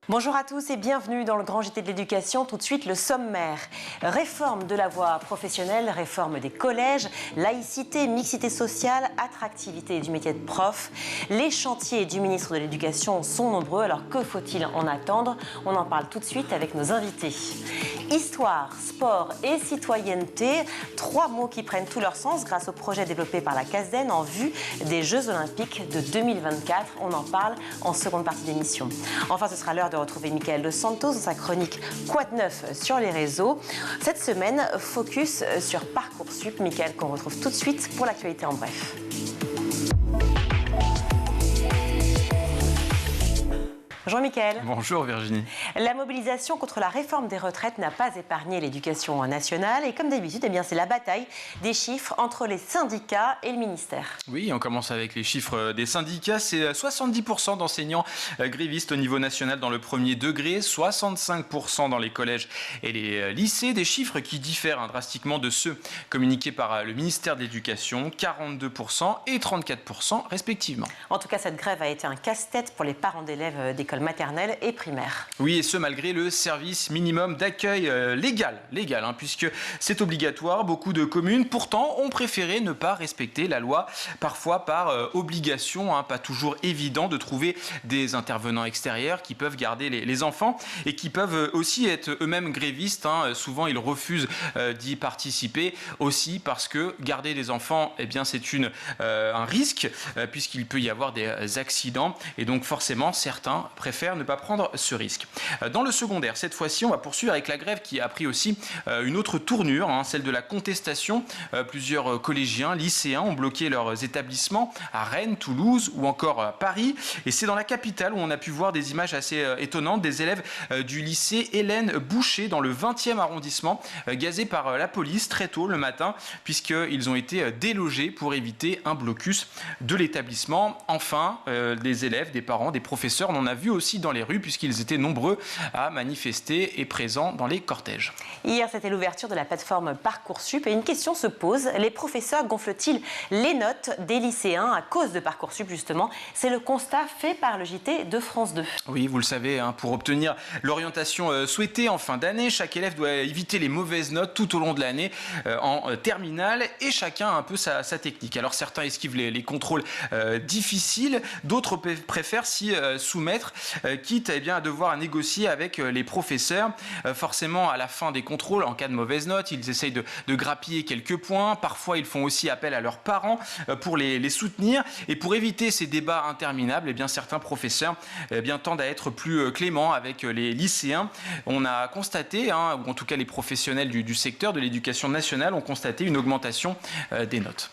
Bonjour à tous et bienvenue dans le Grand JT de l'éducation. Tout de suite, le sommaire. Réforme de la voie professionnelle, réforme des collèges, laïcité, mixité sociale, attractivité du métier de prof. Les chantiers du ministre de l'Éducation sont nombreux, alors que faut-il en attendre? On en parle tout de suite avec nos invités. Histoire, sport et citoyenneté, trois mots qui prennent tout leur sens grâce au projet développé par la CASDEN en vue des Jeux Olympiques de 2024. On en parle en seconde partie d'émission. Enfin, ce sera l'heure de retrouver Michael Dos Santos dans sa chronique Quoi de neuf sur les réseaux. Cette semaine, focus sur Parcoursup. Michael, qu'on retrouve tout de suite pour l'actualité en bref. Bonjour Michael. Bonjour Virginie. La mobilisation contre la réforme des retraites n'a pas épargné l'éducation nationale et comme d'habitude, c'est la bataille des chiffres entre les syndicats et le ministère. Oui, on commence avec les chiffres des syndicats. C'est 70% d'enseignants grévistes au niveau national dans le premier degré, 65% dans les collèges et les lycées. Des chiffres qui diffèrent drastiquement de ceux communiqués par le ministère de l'Éducation, 42% et 34% respectivement. En tout cas, cette grève a été un casse-tête pour les parents d'élèves d'école maternelle et primaire. Oui, et ce malgré le service minimum d'accueil légal, puisque c'est obligatoire. Beaucoup de communes, pourtant, ont préféré ne pas respecter la loi, parfois par obligation, pas toujours évident de trouver des intervenants extérieurs qui peuvent garder les enfants et qui peuvent aussi être eux-mêmes grévistes. Souvent, ils refusent d'y participer aussi parce que garder des enfants, c'est un risque puisqu'il peut y avoir des accidents et donc forcément, certains préfèrent ne pas prendre ce risque. Dans le secondaire, cette fois-ci, on va poursuivre avec la grève qui a pris aussi une autre tournure, celle de la contestation. Plusieurs collégiens, lycéens ont bloqué leurs établissements à Rennes, Toulouse ou encore Paris. Et c'est dans la capitale où on a pu voir des images assez étonnantes des élèves du lycée Hélène Boucher dans le 20e arrondissement, gazés par la police très tôt le matin puisqu'ils ont été délogés pour éviter un blocus de l'établissement. Enfin, des élèves, des parents, des professeurs, on en a vu aussi dans les rues puisqu'ils étaient nombreux à manifester et présents dans les cortèges. Hier, c'était l'ouverture de la plateforme Parcoursup et une question se pose. Les professeurs gonflent-ils les notes des lycéens à cause de Parcoursup justement? C'est le constat fait par le JT de France 2. Oui, vous le savez, pour obtenir l'orientation souhaitée en fin d'année, chaque élève doit éviter les mauvaises notes tout au long de l'année en terminale et chacun a un peu sa technique. Alors certains esquivent les contrôles difficiles, d'autres préfèrent s'y soumettre, quitte à devoir négocier avec les professeurs. Forcément, à la fin des contrôles, en cas de mauvaise note, ils essayent de grappiller quelques points. Parfois, ils font aussi appel à leurs parents pour les soutenir. Et pour éviter ces débats interminables, certains professeurs tendent à être plus cléments avec les lycéens. On a constaté, ou en tout cas les professionnels du secteur de l'éducation nationale ont constaté une augmentation des notes.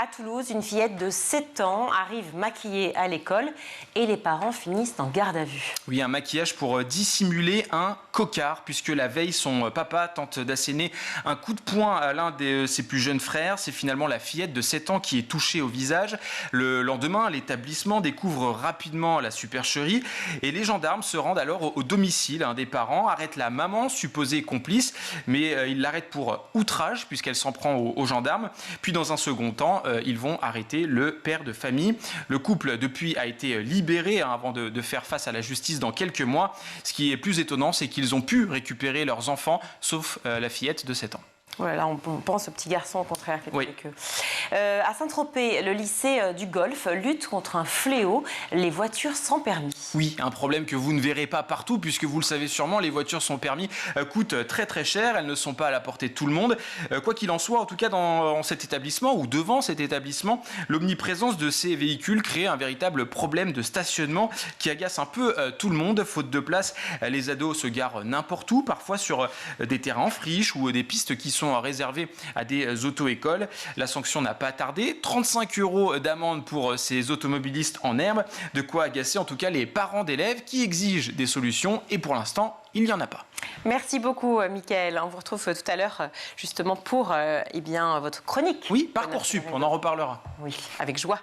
À Toulouse, une fillette de 7 ans arrive maquillée à l'école et les parents finissent en garde à vue. Oui, un maquillage pour dissimuler un cocard, puisque la veille, son papa tente d'asséner un coup de poing à l'un de ses plus jeunes frères. C'est finalement la fillette de 7 ans qui est touchée au visage. Le lendemain, l'établissement découvre rapidement la supercherie et les gendarmes se rendent alors au domicile des parents, arrêtent la maman, supposée complice, mais ils l'arrêtent pour outrage, puisqu'elle s'en prend aux gendarmes. Puis dans un second temps, ils vont arrêter le père de famille. Le couple, depuis, a été libéré avant de faire face à la justice dans quelques mois. Ce qui est plus étonnant, c'est qu'ils ont pu récupérer leurs enfants, sauf la fillette de 7 ans. Voilà, on pense au petit garçon au contraire qui était avec eux. Oui. À Saint-Tropez, le lycée du Golfe lutte contre un fléau, les voitures sans permis. Oui, un problème que vous ne verrez pas partout puisque vous le savez sûrement, les voitures sans permis coûtent très très cher, elles ne sont pas à la portée de tout le monde. Quoi qu'il en soit, en tout cas dans cet établissement ou devant cet établissement, l'omniprésence de ces véhicules crée un véritable problème de stationnement qui agace un peu tout le monde. Faute de place, les ados se garent n'importe où, parfois sur des terrains en friche ou des pistes qui sont réservés à des auto-écoles. La sanction n'a pas tardé, 35 € d'amende pour ces automobilistes en herbe, de quoi agacer en tout cas les parents d'élèves qui exigent des solutions et pour l'instant, il n'y en a pas. Merci beaucoup Michael, on vous retrouve tout à l'heure justement pour votre chronique. Oui, Parcoursup, on en reparlera. Oui, avec joie.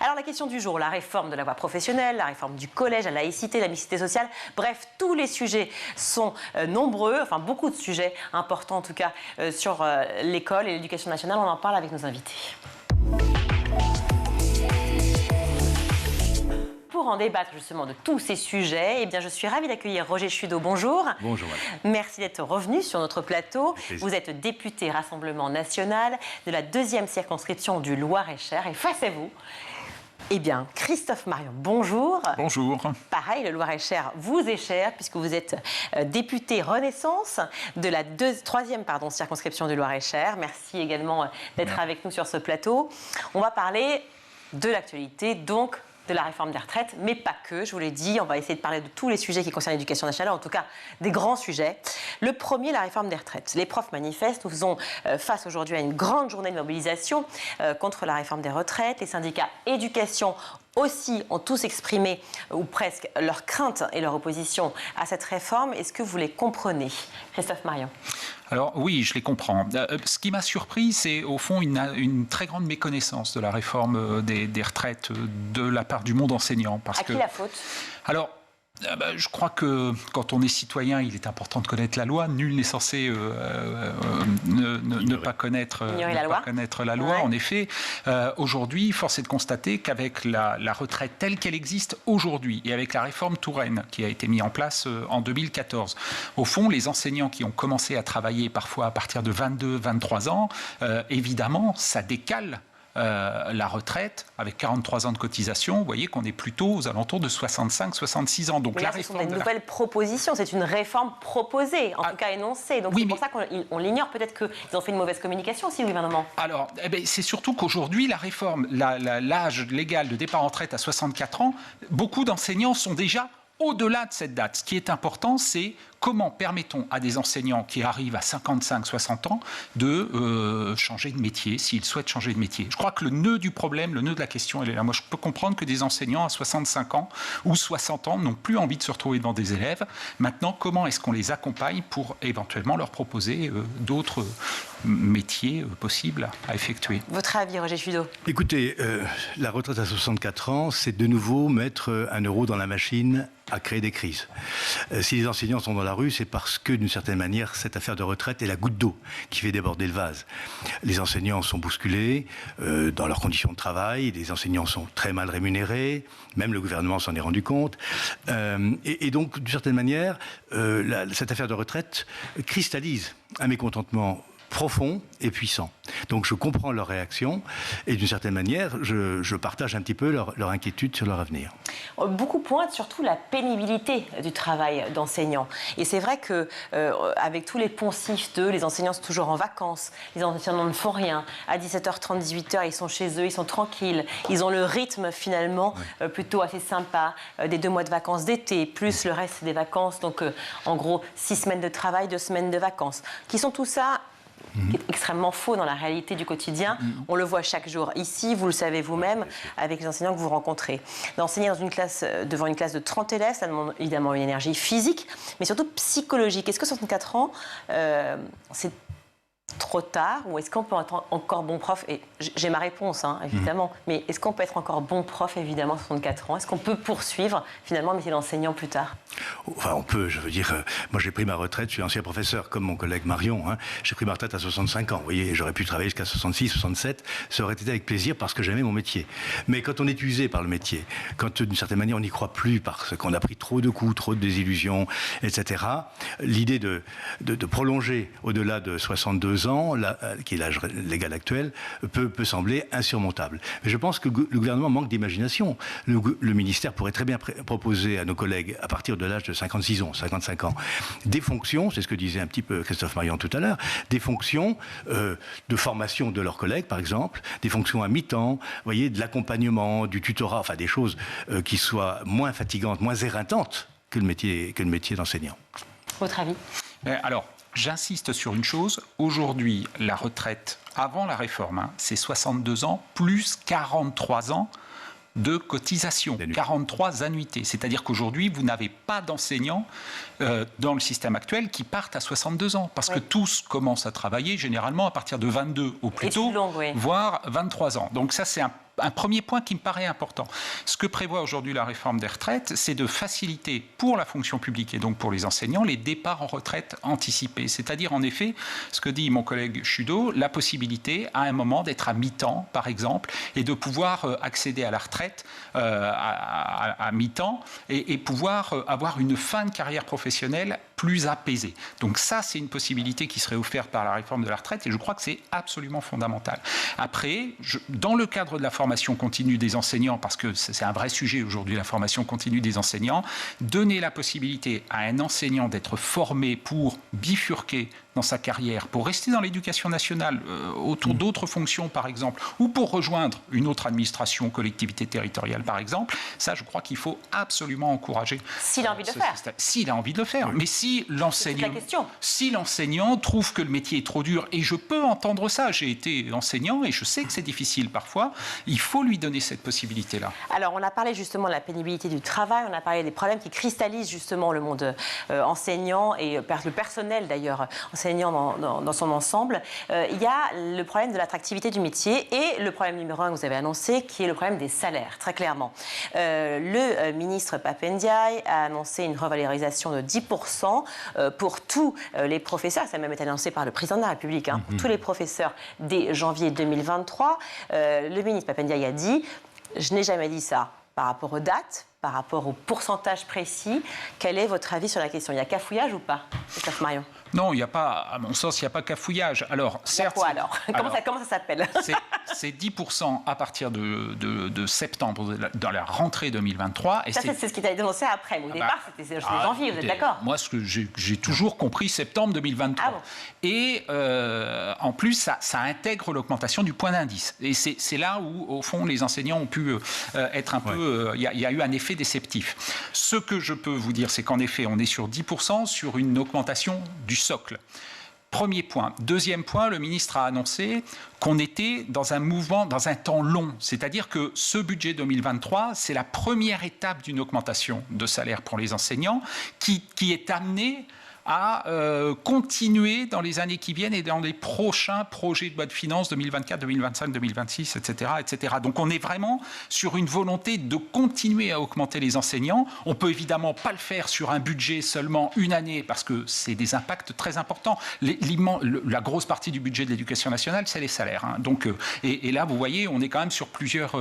Alors la question du jour, la réforme de la voie professionnelle, la réforme du collège, la laïcité, la mixité sociale, bref, tous les sujets sont nombreux, enfin beaucoup de sujets importants en tout cas sur l'école et l'éducation nationale, on en parle avec nos invités. Pour pour en débattre justement de tous ces sujets, eh bien, je suis ravie d'accueillir Roger Chudeau. Bonjour. Bonjour, madame. Merci d'être revenu sur notre plateau. Vous êtes député Rassemblement National de la 2e circonscription du Loir-et-Cher. Et face à vous, eh bien, Christophe Marion, bonjour. Bonjour. Pareil, le Loir-et-Cher vous est cher puisque vous êtes député Renaissance de la 3e circonscription du Loir-et-Cher. Merci également d'être avec nous sur ce plateau. On va parler de l'actualité, donc de la réforme des retraites, mais pas que, je vous l'ai dit. On va essayer de parler de tous les sujets qui concernent l'éducation nationale, en tout cas des grands sujets. Le premier, la réforme des retraites. Les profs manifestent. Nous faisons face aujourd'hui à une grande journée de mobilisation contre la réforme des retraites. Les syndicats éducation aussi ont tous exprimé, ou presque, leur crainte et leur opposition à cette réforme. Est-ce que vous les comprenez, Christophe Marion? Alors oui, je les comprends. Ce qui m'a surpris, c'est au fond une très grande méconnaissance de la réforme des retraites de la part du monde enseignant. À qui la faute? Alors, je crois que quand on est citoyen, il est important de connaître la loi. Nul n'est censé ne pas connaître la loi. Ouais. En effet, aujourd'hui, force est de constater qu'avec la retraite telle qu'elle existe aujourd'hui et avec la réforme Touraine qui a été mise en place en 2014, au fond, les enseignants qui ont commencé à travailler parfois à partir de 22, 23 ans, évidemment, ça décale la retraite, avec 43 ans de cotisation, vous voyez qu'on est plutôt aux alentours de 65-66 ans. Donc mais là, ce sont des nouvelles propositions, c'est une réforme proposée, en tout cas énoncée. Donc oui, c'est pour ça qu'on l'ignore. Peut-être qu'ils ont fait une mauvaise communication aussi, le gouvernement. Alors, c'est surtout qu'aujourd'hui, la réforme, l'âge légal de départ en retraite à 64 ans, beaucoup d'enseignants sont déjà au-delà de cette date. Ce qui est important, c'est comment permettons à des enseignants qui arrivent à 55-60 ans de changer de métier, s'ils souhaitent changer de métier. Je crois que le nœud du problème, le nœud de la question, elle est là. Moi, je peux comprendre que des enseignants à 65 ans ou 60 ans n'ont plus envie de se retrouver devant des élèves. Maintenant, comment est-ce qu'on les accompagne pour éventuellement leur proposer d'autres métiers possibles à effectuer? Votre avis, Roger Chudeau? Écoutez, la retraite à 64 ans, c'est de nouveau mettre un euro dans la machine à créer des crises. Si les enseignants sont dans la rue, c'est parce que, d'une certaine manière, cette affaire de retraite est la goutte d'eau qui fait déborder le vase. Les enseignants sont bousculés dans leurs conditions de travail, les enseignants sont très mal rémunérés, même le gouvernement s'en est rendu compte. Et donc, d'une certaine manière, cette affaire de retraite cristallise un mécontentement profond et puissant. Donc je comprends leur réaction et d'une certaine manière, je partage un petit peu leur inquiétude sur leur avenir. Beaucoup pointent surtout la pénibilité du travail d'enseignant. Et c'est vrai que avec tous les poncifs les enseignants sont toujours en vacances, les enseignants ne font rien. À 17h30, 18h, ils sont chez eux, ils sont tranquilles. Ils ont le rythme finalement plutôt assez sympa des 2 mois de vacances d'été, plus le reste des vacances. Donc en gros, 6 semaines de travail, 2 semaines de vacances. Qui sont tout ça qui est extrêmement faux dans la réalité du quotidien. On le voit chaque jour. Ici, vous le savez vous-même, avec les enseignants que vous rencontrez. D'enseigner devant une classe de 30 élèves, ça demande évidemment une énergie physique, mais surtout psychologique. Est-ce que 64 ans, c'est trop tard, ou est-ce qu'on peut être encore bon prof? Et j'ai ma réponse, évidemment, mais est-ce qu'on peut être encore bon prof, évidemment, à 64 ans? Est-ce qu'on peut poursuivre, finalement, le métier d'enseignant plus tard? Enfin, on peut, je veux dire, moi j'ai pris ma retraite, je suis ancien professeur, comme mon collègue Marion, j'ai pris ma retraite à 65 ans, vous voyez, j'aurais pu travailler jusqu'à 66, 67, ça aurait été avec plaisir parce que j'aimais mon métier. Mais quand on est usé par le métier, quand d'une certaine manière on n'y croit plus parce qu'on a pris trop de coups, trop de désillusions, etc., l'idée de prolonger au-delà de 62 ans, qui est l'âge légal actuel, peut sembler insurmontable. Mais je pense que le gouvernement manque d'imagination. Le ministère pourrait très bien proposer à nos collègues, à partir de l'âge de 56 ans, 55 ans, des fonctions, c'est ce que disait un petit peu Christophe Marion tout à l'heure, des fonctions de formation de leurs collègues, par exemple, des fonctions à mi-temps, vous voyez, de l'accompagnement, du tutorat, enfin des choses qui soient moins fatigantes, moins éreintantes que le métier d'enseignant. Votre avis? Alors, j'insiste sur une chose. Aujourd'hui, la retraite, avant la réforme, c'est 62 ans plus 43 ans de cotisation, 43 annuités. C'est-à-dire qu'aujourd'hui, vous n'avez pas d'enseignants dans le système actuel qui partent à 62 ans. Parce que tous commencent à travailler généralement à partir de 22 au plus tôt, voire 23 ans. Donc ça, c'est un un premier point qui me paraît important. Ce que prévoit aujourd'hui la réforme des retraites, c'est de faciliter pour la fonction publique et donc pour les enseignants les départs en retraite anticipés. C'est-à-dire, en effet, ce que dit mon collègue Chudeau, la possibilité à un moment d'être à mi-temps, par exemple, et de pouvoir accéder à la retraite à mi-temps et pouvoir avoir une fin de carrière professionnelle plus apaisée. Donc ça, c'est une possibilité qui serait offerte par la réforme de la retraite et je crois que c'est absolument fondamental. Après, dans le cadre de la formation continue des enseignants, parce que c'est un vrai sujet aujourd'hui, la formation continue des enseignants, donner la possibilité à un enseignant d'être formé pour bifurquer dans sa carrière, pour rester dans l'éducation nationale, autour d'autres fonctions par exemple, ou pour rejoindre une autre administration, collectivité territoriale par exemple, ça je crois qu'il faut absolument encourager. S'il a envie de le faire. S'il a envie de le faire. Mais si l'enseignant trouve que le métier est trop dur, et je peux entendre ça, j'ai été enseignant et je sais que c'est difficile parfois, il faut lui donner cette possibilité-là. Alors on a parlé justement de la pénibilité du travail, on a parlé des problèmes qui cristallisent justement le monde enseignant et le personnel d'ailleurs enseignant dans son ensemble. Il y a le problème de l'attractivité du métier et le problème numéro 1 que vous avez annoncé qui est le problème des salaires, très clairement. Le ministre Pap Ndiaye a annoncé une revalorisation de 10% pour tous les professeurs, ça a même été annoncé par le président de la République, pour tous les professeurs dès janvier 2023. Le ministre Pap Ndiaye a dit « Je n'ai jamais dit ça par rapport aux dates, par rapport au pourcentage précis. Quel est votre avis sur la question ? Il y a cafouillage ou pas, Christophe Marion ? Non, il n'y a pas, à mon sens, il n'y a pas cafouillage. Alors, certes. Quoi alors ? Comment ça s'appelle ? C'est 10% à partir de septembre, dans la rentrée 2023. Et ça, c'est ce qui t'a été annoncé après. Au départ, c'était janvier, vous êtes d'accord ? Moi, ce que j'ai toujours compris, septembre 2023. Ah bon. Et en plus, ça intègre l'augmentation du point d'indice. Et c'est là où, au fond, les enseignants ont pu être un peu. Il y a eu un effet déceptif. Ce que je peux vous dire, c'est qu'en effet, on est sur 10% sur une augmentation du socle. Premier point. Deuxième point, le ministre a annoncé qu'on était dans un mouvement, dans un temps long. C'est-à-dire que ce budget 2023, c'est la première étape d'une augmentation de salaire pour les enseignants qui est amenée à continuer dans les années qui viennent et dans les prochains projets de loi de finances 2024, 2025, 2026, etc., etc. Donc on est vraiment sur une volonté de continuer à augmenter les enseignants. On ne peut évidemment pas le faire sur un budget seulement une année parce que c'est des impacts très importants. La grosse partie du budget de l'éducation nationale, c'est les salaires. Donc, et là, vous voyez, on est quand même sur plusieurs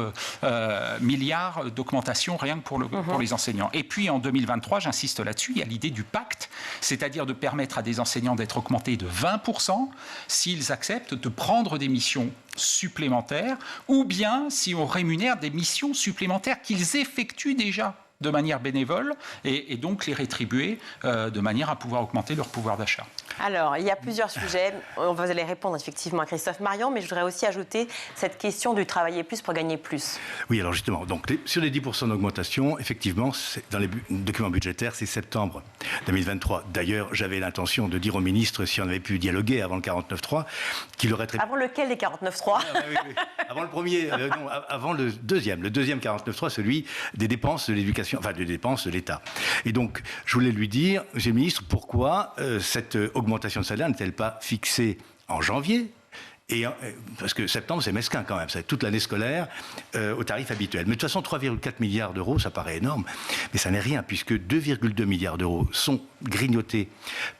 milliards d'augmentation rien que pour les enseignants. Et puis en 2023, j'insiste là-dessus, il y a l'idée du pacte, c'est-à-dire de permettre à des enseignants d'être augmentés de 20% s'ils acceptent de prendre des missions supplémentaires ou bien si on rémunère des missions supplémentaires qu'ils effectuent déjà de manière bénévole et donc les rétribuer de manière à pouvoir augmenter leur pouvoir d'achat. Alors, il y a plusieurs sujets. On va aller répondre effectivement à Christophe Marion, mais je voudrais aussi ajouter cette question du travailler plus pour gagner plus. Oui, alors justement, donc, sur les 10% d'augmentation, effectivement, dans les documents budgétaires, c'est septembre 2023. D'ailleurs, j'avais l'intention de dire au ministre, si on avait pu dialoguer avant le 49.3, qu'il aurait... Avant lequel des 49.3 oui. Avant le premier, non, avant le deuxième 49.3, celui des dépenses de l'éducation, enfin des dépenses de l'État. Et donc, je voulais lui dire, Monsieur le ministre, pourquoi cette augmentation de salaire n'est-elle pas fixée en janvier ? Parce que septembre, c'est mesquin quand même, c'est toute l'année scolaire au tarif habituel. Mais de toute façon, 3,4 milliards d'euros, ça paraît énorme, mais ça n'est rien, puisque 2,2 milliards d'euros sont grignotés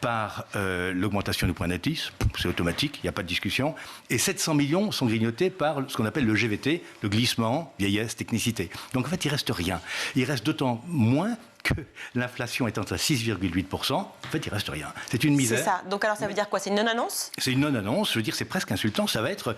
par l'augmentation du point d'indice, c'est automatique, il n'y a pas de discussion, et 700 millions sont grignotés par ce qu'on appelle le GVT, le glissement, vieillesse, technicité. Donc en fait, il ne reste rien. Il reste d'autant moins que l'inflation étant à 6,8%, en fait, il ne reste rien. C'est une misère. C'est ça. Donc alors, ça veut dire quoi ? C'est une non-annonce ? C'est une non-annonce. Je veux dire, c'est presque insultant. Ça va être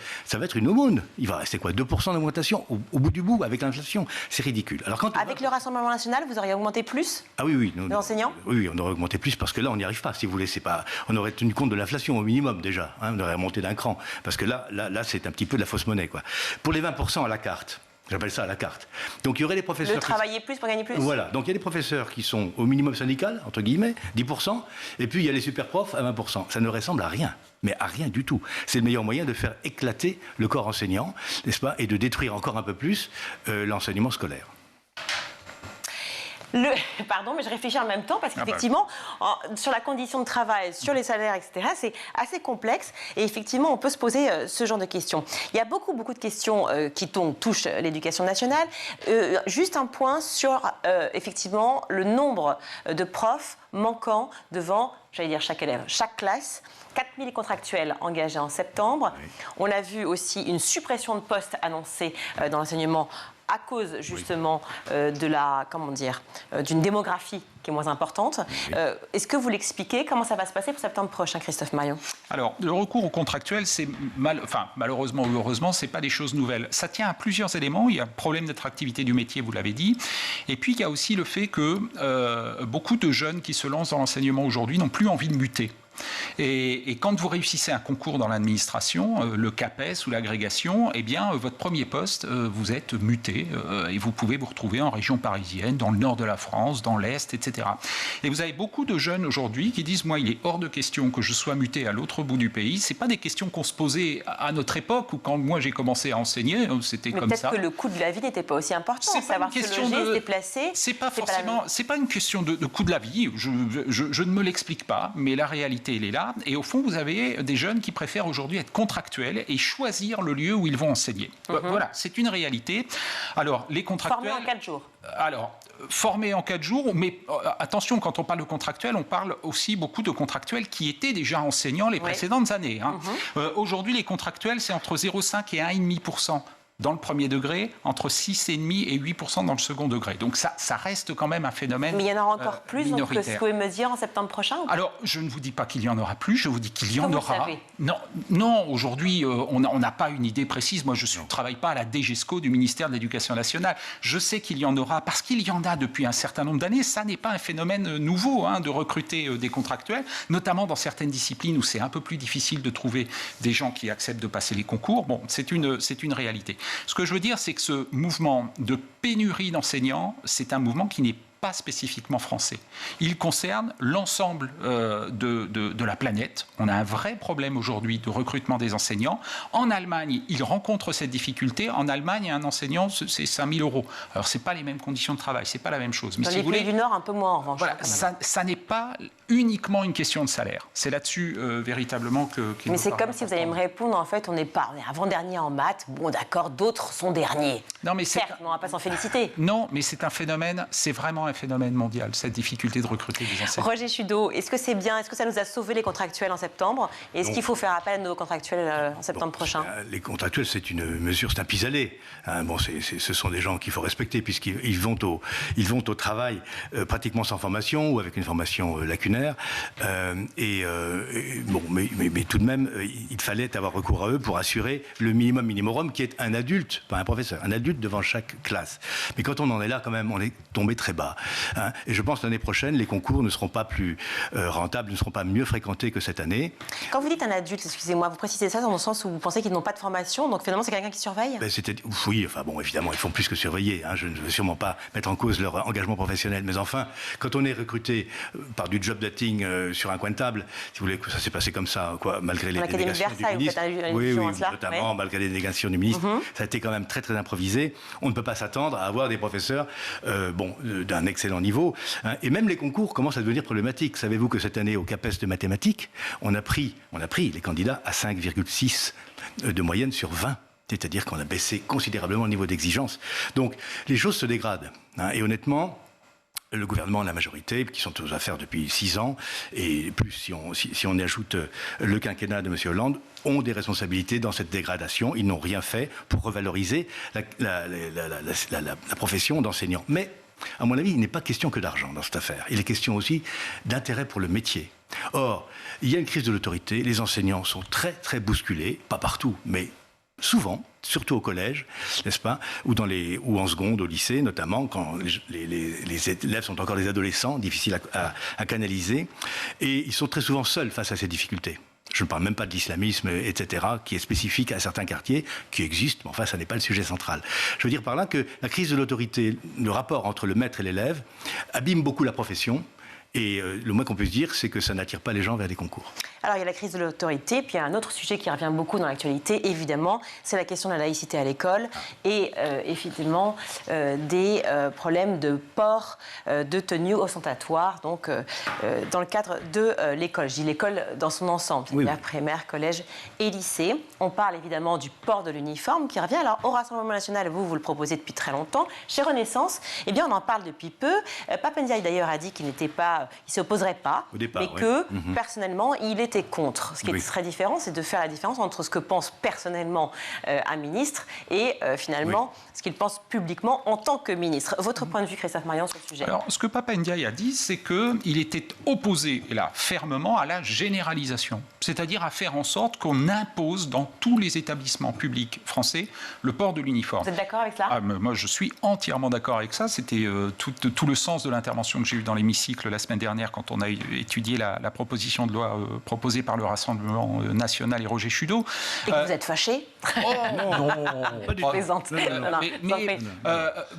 une aumône. Il va rester quoi ? 2% d'augmentation au bout du bout avec l'inflation. C'est ridicule. Alors, avec le Rassemblement national, vous auriez augmenté plus ? Ah oui. Les enseignants ? Oui, on aurait augmenté plus parce que là, on n'y arrive pas. Si vous voulez, c'est pas. On aurait tenu compte de l'inflation au minimum déjà. On aurait remonté d'un cran parce que là, c'est un petit peu de la fausse monnaie, quoi. Pour les 20% à la carte. J'appelle ça à la carte. Donc il y aurait des professeurs... travailler plus pour gagner plus ? Voilà. Donc il y a des professeurs qui sont au minimum syndical, entre guillemets, 10%, et puis il y a les super profs à 20%. Ça ne ressemble à rien, mais à rien du tout. C'est le meilleur moyen de faire éclater le corps enseignant, n'est-ce pas, et de détruire encore un peu plus l'enseignement scolaire. Pardon, mais je réfléchis en même temps parce qu'effectivement, sur la condition de travail, sur les salaires, etc., c'est assez complexe et effectivement, on peut se poser ce genre de questions. Il y a beaucoup de questions qui touchent l'éducation nationale. Juste un point sur, effectivement, le nombre de profs manquants devant, j'allais dire, chaque élève, chaque classe. 4000 contractuels engagés en septembre. Oui. On a vu aussi une suppression de postes annoncée dans l'enseignement à cause justement d'une démographie qui est moins importante. Oui. Est-ce que vous l'expliquez? Comment ça va se passer pour septembre prochain, Christophe Marion? Alors, le recours aux contractuels, c'est malheureusement ou heureusement, c'est pas des choses nouvelles. Ça tient à plusieurs éléments. Il y a un problème d'attractivité du métier, vous l'avez dit. Et puis, il y a aussi le fait que beaucoup de jeunes qui se lancent dans l'enseignement aujourd'hui n'ont plus envie de muter. Et quand vous réussissez un concours dans l'administration, le CAPES ou l'agrégation, eh bien, votre premier poste, vous êtes muté et vous pouvez vous retrouver en région parisienne, dans le nord de la France, dans l'Est, etc. Et vous avez beaucoup de jeunes aujourd'hui qui disent « Moi, il est hors de question que je sois muté à l'autre bout du pays ». Ce n'est pas des questions qu'on se posait à notre époque ou quand moi j'ai commencé à enseiner, c'était comme ça. Peut-être que le coût de la vie n'était pas aussi important. C'est pas une question de se déplacer. C'est pas une question de coût de la vie. Je ne me l'explique pas, mais la réalité, elle est là. Et au fond, vous avez des jeunes qui préfèrent aujourd'hui être contractuels et choisir le lieu où ils vont enseigner. Voilà, c'est une réalité. Alors, les contractuels... Formés en 4 jours. Alors, formés en 4 jours, mais attention, quand on parle de contractuels, on parle aussi beaucoup de contractuels qui étaient déjà enseignants les précédentes années. Hein. Aujourd'hui, les contractuels, c'est entre 0,5 et 1,5%. Dans le premier degré, entre 6,5 et 8% dans le second degré. Donc ça reste quand même un phénomène minoritaire. Mais il y en aura encore plus, donc ce que vous pouvez me dire en septembre prochain? Alors, je ne vous dis pas qu'il y en aura plus, je vous dis qu'il y en aura. Non, aujourd'hui, on n'a pas une idée précise. Moi, je ne travaille pas à la DGESCO du ministère de l'Éducation nationale. Je sais qu'il y en aura, parce qu'il y en a depuis un certain nombre d'années. Ça n'est pas un phénomène nouveau de recruter des contractuels, notamment dans certaines disciplines où c'est un peu plus difficile de trouver des gens qui acceptent de passer les concours. Bon, c'est une réalité. Ce que je veux dire, c'est que ce mouvement de pénurie d'enseignants, c'est un mouvement qui n'est pas spécifiquement français. Il concerne l'ensemble de la planète. On a un vrai problème aujourd'hui de recrutement des enseignants. En Allemagne, ils rencontrent cette difficulté. En Allemagne, un enseignant, c'est 5 000 €. Alors, ce n'est pas les mêmes conditions de travail, ce n'est pas la même chose. Mais dans les pays du Nord, un peu moins en revanche. Voilà, ça n'est pas uniquement une question de salaire. C'est là-dessus, véritablement, mais c'est comme si vous alliez me répondre, en fait, on est avant-dernier en maths. Bon, d'accord, d'autres sont derniers. Non, mais certes, on ne va pas s'en féliciter. Non, mais c'est un phénomène, c'est vraiment un phénomène mondial, cette difficulté de recruter des enseignants. Roger Chudeau, est-ce que c'est bien? Est-ce que ça nous a sauvé les contractuels en septembre? Est-ce qu'il faut faire appel à nos contractuels en septembre prochain? Les contractuels, c'est une mesure, c'est un pis-aller. Ce sont des gens qu'il faut respecter puisqu'ils vont au travail pratiquement sans formation ou avec une formation lacunaire. Mais tout de même, il fallait avoir recours à eux pour assurer le minimum qui est un adulte, pas un professeur, un adulte devant chaque classe. Mais quand on en est là, quand même, on est tombé très bas. Et je pense que l'année prochaine, les concours ne seront pas plus rentables, ne seront pas mieux fréquentés que cette année. Quand vous dites un adulte, excusez-moi, vous précisez ça dans le sens où vous pensez qu'ils n'ont pas de formation, donc finalement c'est quelqu'un qui surveille? Oui, évidemment, ils font plus que surveiller. Je ne veux sûrement pas mettre en cause leur engagement professionnel. Mais enfin, quand on est recruté par du job dating sur un coin de table, si vous voulez, ça s'est passé comme ça, malgré les dénégations du ministre. Oui, notamment malgré les dénégations du ministre. Ça a été quand même très, très improvisé. On ne peut pas s'attendre à avoir des professeurs d'un excellent niveau. Et même les concours commencent à devenir problématiques. Savez-vous que cette année, au CAPES de mathématiques, on a pris les candidats à 5,6 de moyenne sur 20. C'est-à-dire qu'on a baissé considérablement le niveau d'exigence. Donc, les choses se dégradent. Et honnêtement, le gouvernement et la majorité, qui sont aux affaires depuis 6 ans, et plus si on ajoute le quinquennat de M. Hollande, ont des responsabilités dans cette dégradation. Ils n'ont rien fait pour revaloriser la profession d'enseignant. Mais, à mon avis, il n'est pas question que d'argent dans cette affaire. Il est question aussi d'intérêt pour le métier. Or, il y a une crise de l'autorité. Les enseignants sont très, très bousculés, pas partout, mais souvent, surtout au collège, n'est-ce pas, ou en seconde, au lycée, notamment, quand les élèves sont encore des adolescents, difficiles à canaliser, et ils sont très souvent seuls face à ces difficultés. Je ne parle même pas de l'islamisme, etc., qui est spécifique à certains quartiers, qui existent, mais enfin, ça n'est pas le sujet central. Je veux dire par là que la crise de l'autorité, le rapport entre le maître et l'élève, abîme beaucoup la profession. Et le moins qu'on puisse dire, c'est que ça n'attire pas les gens vers des concours. Alors, il y a la crise de l'autorité, puis il y a un autre sujet qui revient beaucoup dans l'actualité, évidemment, c'est la question de la laïcité à l'école et effectivement des problèmes de port de tenue ostentatoire, donc dans le cadre de l'école. Je dis l'école dans son ensemble, c'est-à-dire primaire, collège et lycée. On parle évidemment du port de l'uniforme qui revient. Alors, au Rassemblement national, vous le proposez depuis très longtemps. Chez Renaissance, eh bien, on en parle depuis peu. Pap Ndiaye, d'ailleurs, a dit qu'il ne s'opposerait pas, au départ, mais que, personnellement, il était contre. Ce qui est très différent, c'est de faire la différence entre ce que pense personnellement un ministre et, finalement, ce qu'il pense publiquement en tant que ministre. Votre point de vue, Christophe Marion, sur le sujet? Alors, ce que Pap Ndiaye a dit, c'est qu'il était opposé, et là, fermement, à la généralisation. C'est-à-dire à faire en sorte qu'on impose dans tous les établissements publics français le port de l'uniforme. Vous êtes d'accord avec ça? Moi, je suis entièrement d'accord avec ça. C'était tout le sens de l'intervention que j'ai eue dans l'hémicycle la semaine dernière quand on a étudié la proposition de loi proposée par le Rassemblement national et Roger Chudeau. Et que vous êtes fâché? Oh non, pas du tout.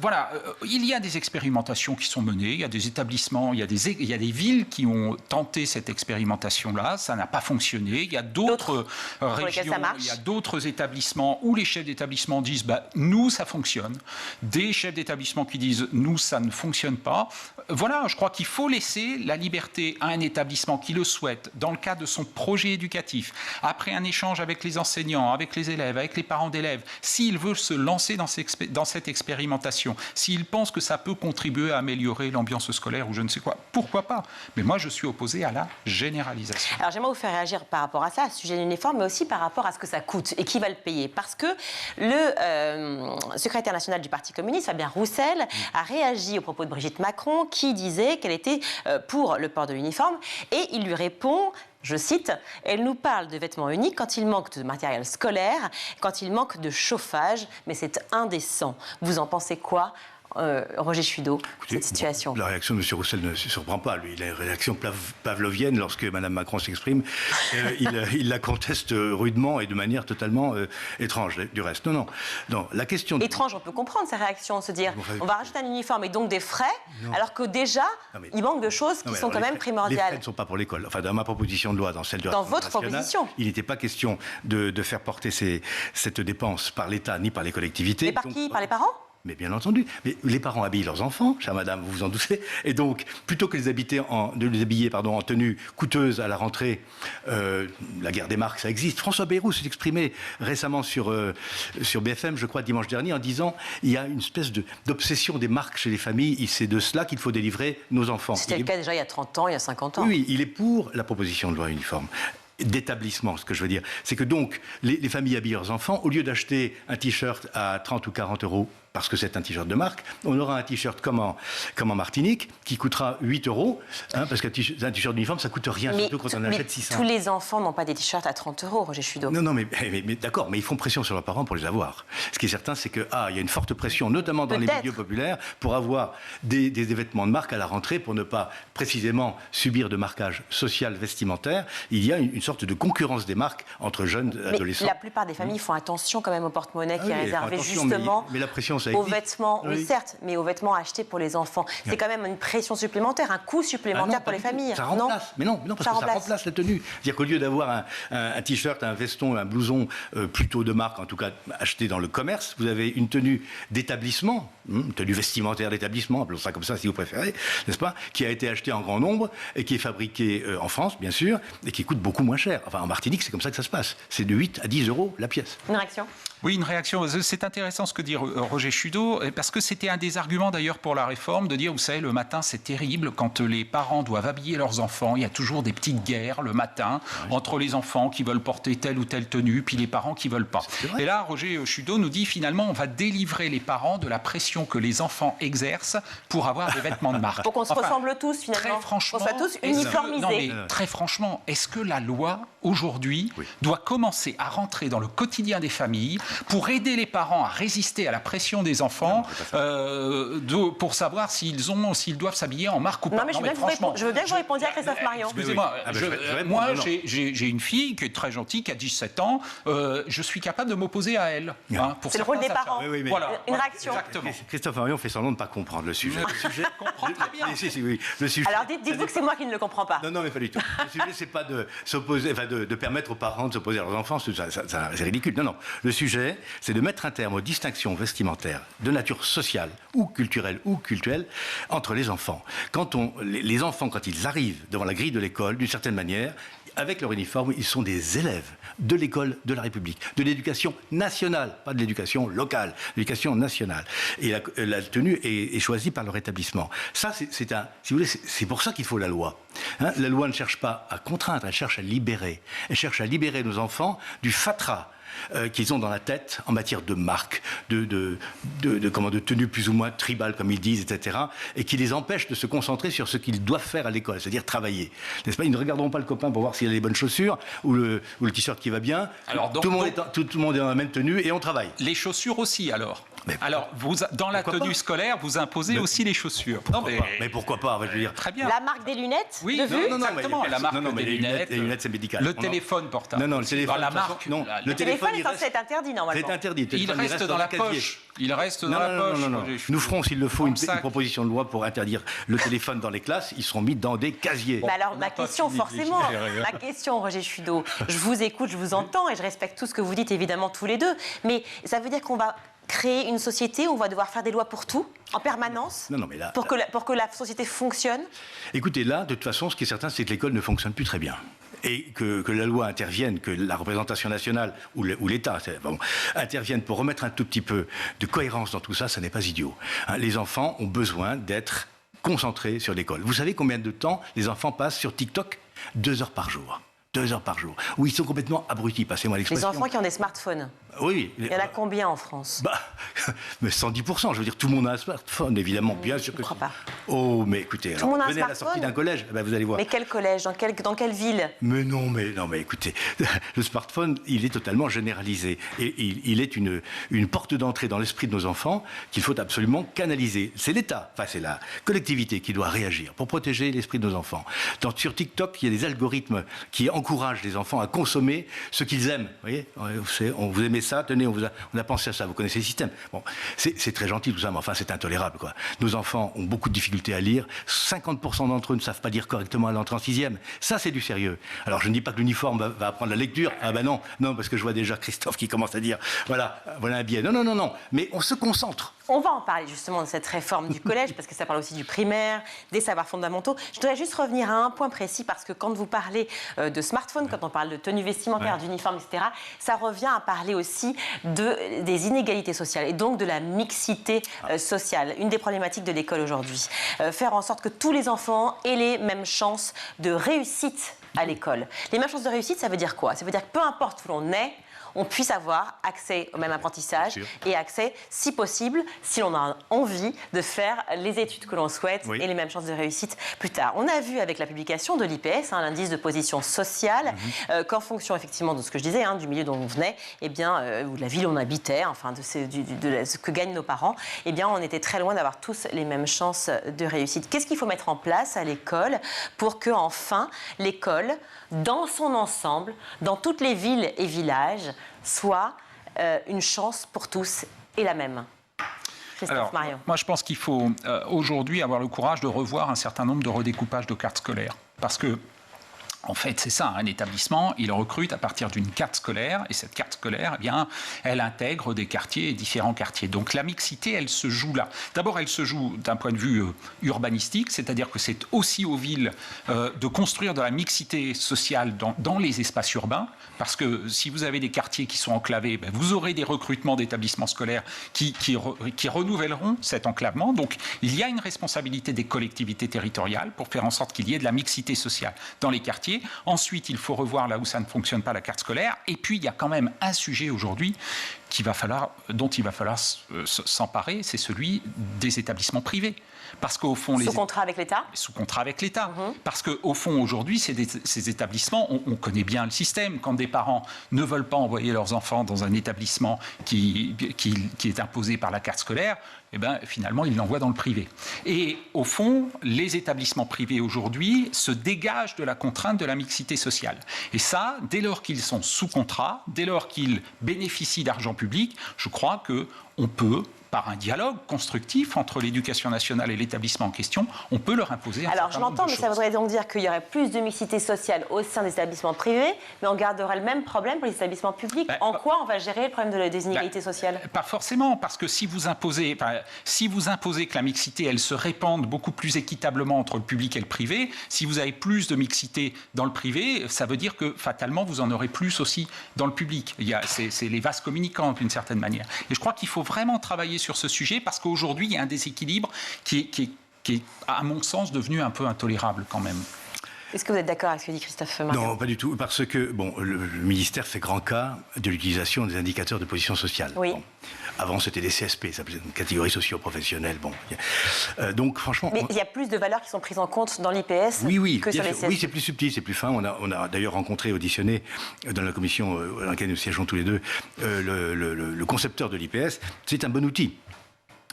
Voilà, il y a des expérimentations qui sont menées, il y a des établissements, il y a des villes qui ont tenté cette expérimentation-là, ça n'a pas fonctionné. Il y a d'autres régions, il y a d'autres établissements où les chefs d'établissement disent nous, ça fonctionne. Des chefs d'établissement qui disent nous, ça ne fonctionne pas. Voilà, je crois qu'il faut laisser la liberté à un établissement qui le souhaite, dans le cadre de son projet éducatif, après un échange avec les enseignants, avec les élèves, avec les parents d'élèves, s'il veut se lancer dans cette expérimentation, s'il pense que ça peut contribuer à améliorer l'ambiance scolaire ou je ne sais quoi, pourquoi pas? Mais moi, je suis opposé à la généralisation. Alors, j'aimerais vous faire réagir par rapport à ça, à ce sujet de l'uniforme, mais aussi par rapport à ce que ça coûte et qui va le payer. Parce que le secrétaire national du Parti communiste, Fabien Roussel, a réagi au propos de Brigitte Macron, qui disait qu'elle était pour le port de l'uniforme, et il lui répond... Je cite, « Elle nous parle de vêtements uniques quand il manque de matériel scolaire, quand il manque de chauffage, mais c'est indécent. » Vous en pensez quoi, Roger Chudeau, cette situation? La réaction de M. Roussel ne se surprend pas. Lui, il a une réaction pavlovienne lorsque Mme Macron s'exprime. Il la conteste rudement et de manière totalement étrange, du reste. Non. La question... Étrange, on peut comprendre sa réaction, se dire on va rajouter un uniforme et donc des frais, alors que déjà, il manque de choses qui sont quand même primordiales. Les frais ne sont pas pour l'école. Enfin, dans ma proposition de loi, dans celle de dans votre proposition. Il n'était pas question de faire porter cette dépense par l'État ni par les collectivités. Mais par qui? Par les parents? Mais bien entendu. Mais les parents habillent leurs enfants, chère madame, vous vous en doutez. Et donc, plutôt que de les habiller en tenue coûteuse à la rentrée, la guerre des marques, ça existe. François Bayrou s'est exprimé récemment sur BFM, je crois, dimanche dernier, en disant il y a une espèce d'obsession des marques chez les familles, et c'est de cela qu'il faut délivrer nos enfants. C'était le cas déjà il y a 30 ans, il y a 50 ans. Oui, il est pour la proposition de loi uniforme. D'établissement, ce que je veux dire. C'est que donc, les familles habillent leurs enfants, au lieu d'acheter un t-shirt à 30 ou 40 euros, parce que c'est un t-shirt de marque, on aura un t-shirt comme en Martinique, qui coûtera 8 euros, parce qu'un t-shirt d'uniforme, ça coûte rien, surtout quand on achète 600. Tous les enfants n'ont pas des t-shirts à 30 euros, Roger Chudeau. Non, mais d'accord, mais ils font pression sur leurs parents pour les avoir. Ce qui est certain, c'est qu'il y a une forte pression, notamment dans les milieux populaires, pour avoir des vêtements de marque à la rentrée, pour ne pas précisément subir de marquage social vestimentaire. Il y a une sorte de concurrence des marques entre jeunes adolescents. La plupart des familles font attention quand même au porte-monnaie qui est réservé justement mais la pression, ça aux vêtements, oui certes, mais aux vêtements achetés pour les enfants. C'est quand même une pression supplémentaire, un coût supplémentaire pour les familles. Ça remplace, non, parce que ça remplace la tenue. C'est-à-dire qu'au lieu d'avoir un t-shirt, un veston, un blouson plutôt de marque, en tout cas acheté dans le commerce, vous avez une tenue d'établissement, une tenue vestimentaire d'établissement, appelons ça comme ça si vous préférez, n'est-ce pas, qui a été achetée en grand nombre et qui est fabriquée en France, bien sûr, et qui coûte beaucoup moins cher. Enfin, en Martinique, c'est comme ça que ça se passe. C'est de 8 à 10 euros la pièce. Une réaction? Oui, une réaction. C'est intéressant ce que dit Roger Chudeau, parce que c'était un des arguments d'ailleurs pour la réforme, de dire, vous savez, le matin c'est terrible, quand les parents doivent habiller leurs enfants, il y a toujours des petites guerres le matin, entre les enfants qui veulent porter telle ou telle tenue, puis les parents qui veulent pas. Et là, Roger Chudeau nous dit, finalement, on va délivrer les parents de la pression que les enfants exercent pour avoir des vêtements de marque. Pour qu'on se ressemble tous, finalement. Très franchement, qu'on soit tous uniformisés. Très franchement, est-ce que la loi aujourd'hui, doit commencer à rentrer dans le quotidien des familles pour aider les parents à résister à la pression des enfants, pour savoir s'ils doivent s'habiller en marque ou pas. Non, mais je veux bien que vous répondiez à Christophe Marion. Excusez-moi, moi j'ai une fille qui est très gentille, qui a 17 ans, je suis capable de m'opposer à elle. C'est le rôle des parents. Voilà. Une réaction. Exactement. Christophe Marion fait semblant de ne pas comprendre le sujet. Je comprends très bien. Le sujet. Alors dites-vous que c'est moi qui ne le comprends pas. Non, mais pas du tout. Le sujet, c'est pas de s'opposer, de permettre aux parents de s'opposer à leurs enfants, c'est ridicule. Non. Le sujet, c'est de mettre un terme aux distinctions vestimentaires de nature sociale ou culturelle entre les enfants. Les enfants, quand ils arrivent devant la grille de l'école, d'une certaine manière, avec leur uniforme, ils sont des élèves de l'école de la République, de l'éducation nationale, pas de l'éducation locale, l'éducation nationale. Et la tenue est choisie par leur établissement. Ça, si vous voulez, c'est pour ça qu'il faut la loi. La loi ne cherche pas à contraindre, elle cherche à libérer. Elle cherche à libérer nos enfants du fatras qu'ils ont dans la tête en matière de marque, de tenue plus ou moins tribale, comme ils disent, etc., et qui les empêche de se concentrer sur ce qu'ils doivent faire à l'école, c'est-à-dire travailler. N'est-ce pas ? Ils ne regarderont pas le copain pour voir s'il a les bonnes chaussures ou le t-shirt qui va bien. Alors, tout le monde est dans la même tenue et on travaille. Les chaussures aussi, alors. Alors, dans la tenue scolaire, vous imposez aussi les chaussures. Mais pourquoi pas, je veux dire. Très bien. La marque des lunettes de vue. Exactement. La marque des lunettes. Les lunettes, c'est médical. Le téléphone portable. Non, le téléphone. La marque. Non, le téléphone est censé être interdit, normalement. C'est interdit. Il reste dans la poche. Il reste dans la poche. Non. Nous ferons, s'il le faut, une proposition de loi pour interdire le téléphone dans les classes. Ils seront mis dans des casiers. Mais alors, ma question, Roger Chudeau, je vous écoute, je vous entends et je respecte tout ce que vous dites, évidemment, tous les deux. Mais ça veut dire qu'on va créer une société où on va devoir faire des lois pour tout, en permanence, mais là, pour que la société fonctionne? Écoutez, là, de toute façon, ce qui est certain, c'est que l'école ne fonctionne plus très bien. Et que la loi intervienne, que la représentation nationale ou l'État interviennent pour remettre un tout petit peu de cohérence dans tout ça, ça n'est pas idiot. Les enfants ont besoin d'être concentrés sur l'école. Vous savez combien de temps les enfants passent sur TikTok ? 2 heures par jour. 2 heures par jour. Où ils sont complètement abrutis, passez-moi l'expression. Les enfants qui ont des smartphones. Oui. Il y en a combien en France ? Mais 100%, je veux dire, tout le monde a un smartphone, évidemment, bien sûr que je ne crois pas. Oh, mais écoutez, tout le monde a un venez à la sortie d'un collège, vous allez voir. Mais quel collège ? Dans quelle ville ? Mais non, mais écoutez, le smartphone, il est totalement généralisé. Et il est une porte d'entrée dans l'esprit de nos enfants qu'il faut absolument canaliser. C'est l'État, c'est la collectivité qui doit réagir pour protéger l'esprit de nos enfants. Sur TikTok, il y a des algorithmes qui encouragent les enfants à consommer ce qu'ils aiment. Vous voyez, vous aimez ça, tenez, on a pensé à ça, vous connaissez le système. Bon, c'est très gentil tout ça, mais enfin c'est intolérable, quoi. Nos enfants ont beaucoup de difficultés à lire, 50% d'entre eux ne savent pas lire correctement à l'entrée en 6e. Ça, c'est du sérieux. Alors je ne dis pas que l'uniforme va apprendre la lecture, non, parce que je vois déjà Christophe qui commence à dire, voilà un biais. Non, mais on se concentre. On va en parler justement de cette réforme du collège, parce que ça parle aussi du primaire, des savoirs fondamentaux. Je voudrais juste revenir à un point précis, parce que quand vous parlez de smartphone, quand on parle de tenue vestimentaire, d'uniforme, etc., ça revient à parler aussi des inégalités sociales et donc de la mixité sociale. Une des problématiques de l'école aujourd'hui. Faire en sorte que tous les enfants aient les mêmes chances de réussite à l'école. Les mêmes chances de réussite, ça veut dire quoi ? Ça veut dire que peu importe où l'on est, on puisse avoir accès au même apprentissage et accès, si possible, si l'on a envie de faire les études que l'on souhaite et les mêmes chances de réussite plus tard. On a vu avec la publication de l'IPS, l'indice de position sociale, qu'en fonction effectivement de ce que je disais, du milieu dont on venait, ou de la ville où on habitait, enfin de ce que gagnent nos parents, on était très loin d'avoir tous les mêmes chances de réussite. Qu'est-ce qu'il faut mettre en place à l'école pour que, enfin, l'école, dans son ensemble, dans toutes les villes et villages, soit une chance pour tous et la même? Christophe Marion. Moi, je pense qu'il faut aujourd'hui avoir le courage de revoir un certain nombre de redécoupages de cartes scolaires. Parce que, en fait, c'est ça, un établissement, il recrute à partir d'une carte scolaire, et cette carte scolaire, elle intègre des quartiers et différents quartiers. Donc la mixité, elle se joue là. D'abord, elle se joue d'un point de vue urbanistique, c'est-à-dire que c'est aussi aux villes de construire de la mixité sociale dans les espaces urbains, parce que si vous avez des quartiers qui sont enclavés, vous aurez des recrutements d'établissements scolaires qui renouvelleront cet enclavement. Donc il y a une responsabilité des collectivités territoriales pour faire en sorte qu'il y ait de la mixité sociale dans les quartiers. Ensuite, il faut revoir là où ça ne fonctionne pas la carte scolaire. Et puis, il y a quand même un sujet aujourd'hui dont il va falloir s'emparer, c'est celui des établissements privés. Parce qu'au fond, sous contrat avec l'État. Sous contrat avec l'État. Parce qu'au fond, aujourd'hui, ces établissements, on connaît bien le système. Quand des parents ne veulent pas envoyer leurs enfants dans un établissement qui est imposé par la carte scolaire, eh ben, finalement, ils l'envoient dans le privé. Et au fond, les établissements privés aujourd'hui se dégagent de la contrainte de la mixité sociale. Et ça, dès lors qu'ils sont sous contrat, dès lors qu'ils bénéficient d'argent public, je crois qu'on peut, par un dialogue constructif entre l'éducation nationale et l'établissement en question, on peut leur imposer un certain nombre de choses. Alors je l'entends, mais ça voudrait donc dire qu'il y aurait plus de mixité sociale au sein des établissements privés, mais on garderait le même problème pour les établissements publics. En quoi on va gérer le problème des inégalités sociales ? Pas forcément, parce que si vous imposez que la mixité, elle se répande beaucoup plus équitablement entre le public et le privé, si vous avez plus de mixité dans le privé, ça veut dire que fatalement, vous en aurez plus aussi dans le public. C'est les vases communicants d'une certaine manière. Et je crois qu'il faut vraiment travailler sur ce sujet, parce qu'aujourd'hui, il y a un déséquilibre qui est, à mon sens, devenu un peu intolérable quand même. Est-ce que vous êtes d'accord avec ce que dit Christophe Marion ? Non, pas du tout, parce que le ministère fait grand cas de l'utilisation des indicateurs de position sociale. Oui. Avant, c'était des CSP, ça s'appelait une catégorie socio-professionnelle. Donc, franchement... Mais il y a plus de valeurs qui sont prises en compte dans l'IPS que sur les CSP. Oui, c'est plus subtil, c'est plus fin. On a d'ailleurs rencontré, auditionné, dans la commission dans laquelle nous siégeons tous les deux, le concepteur de l'IPS. C'est un bon outil.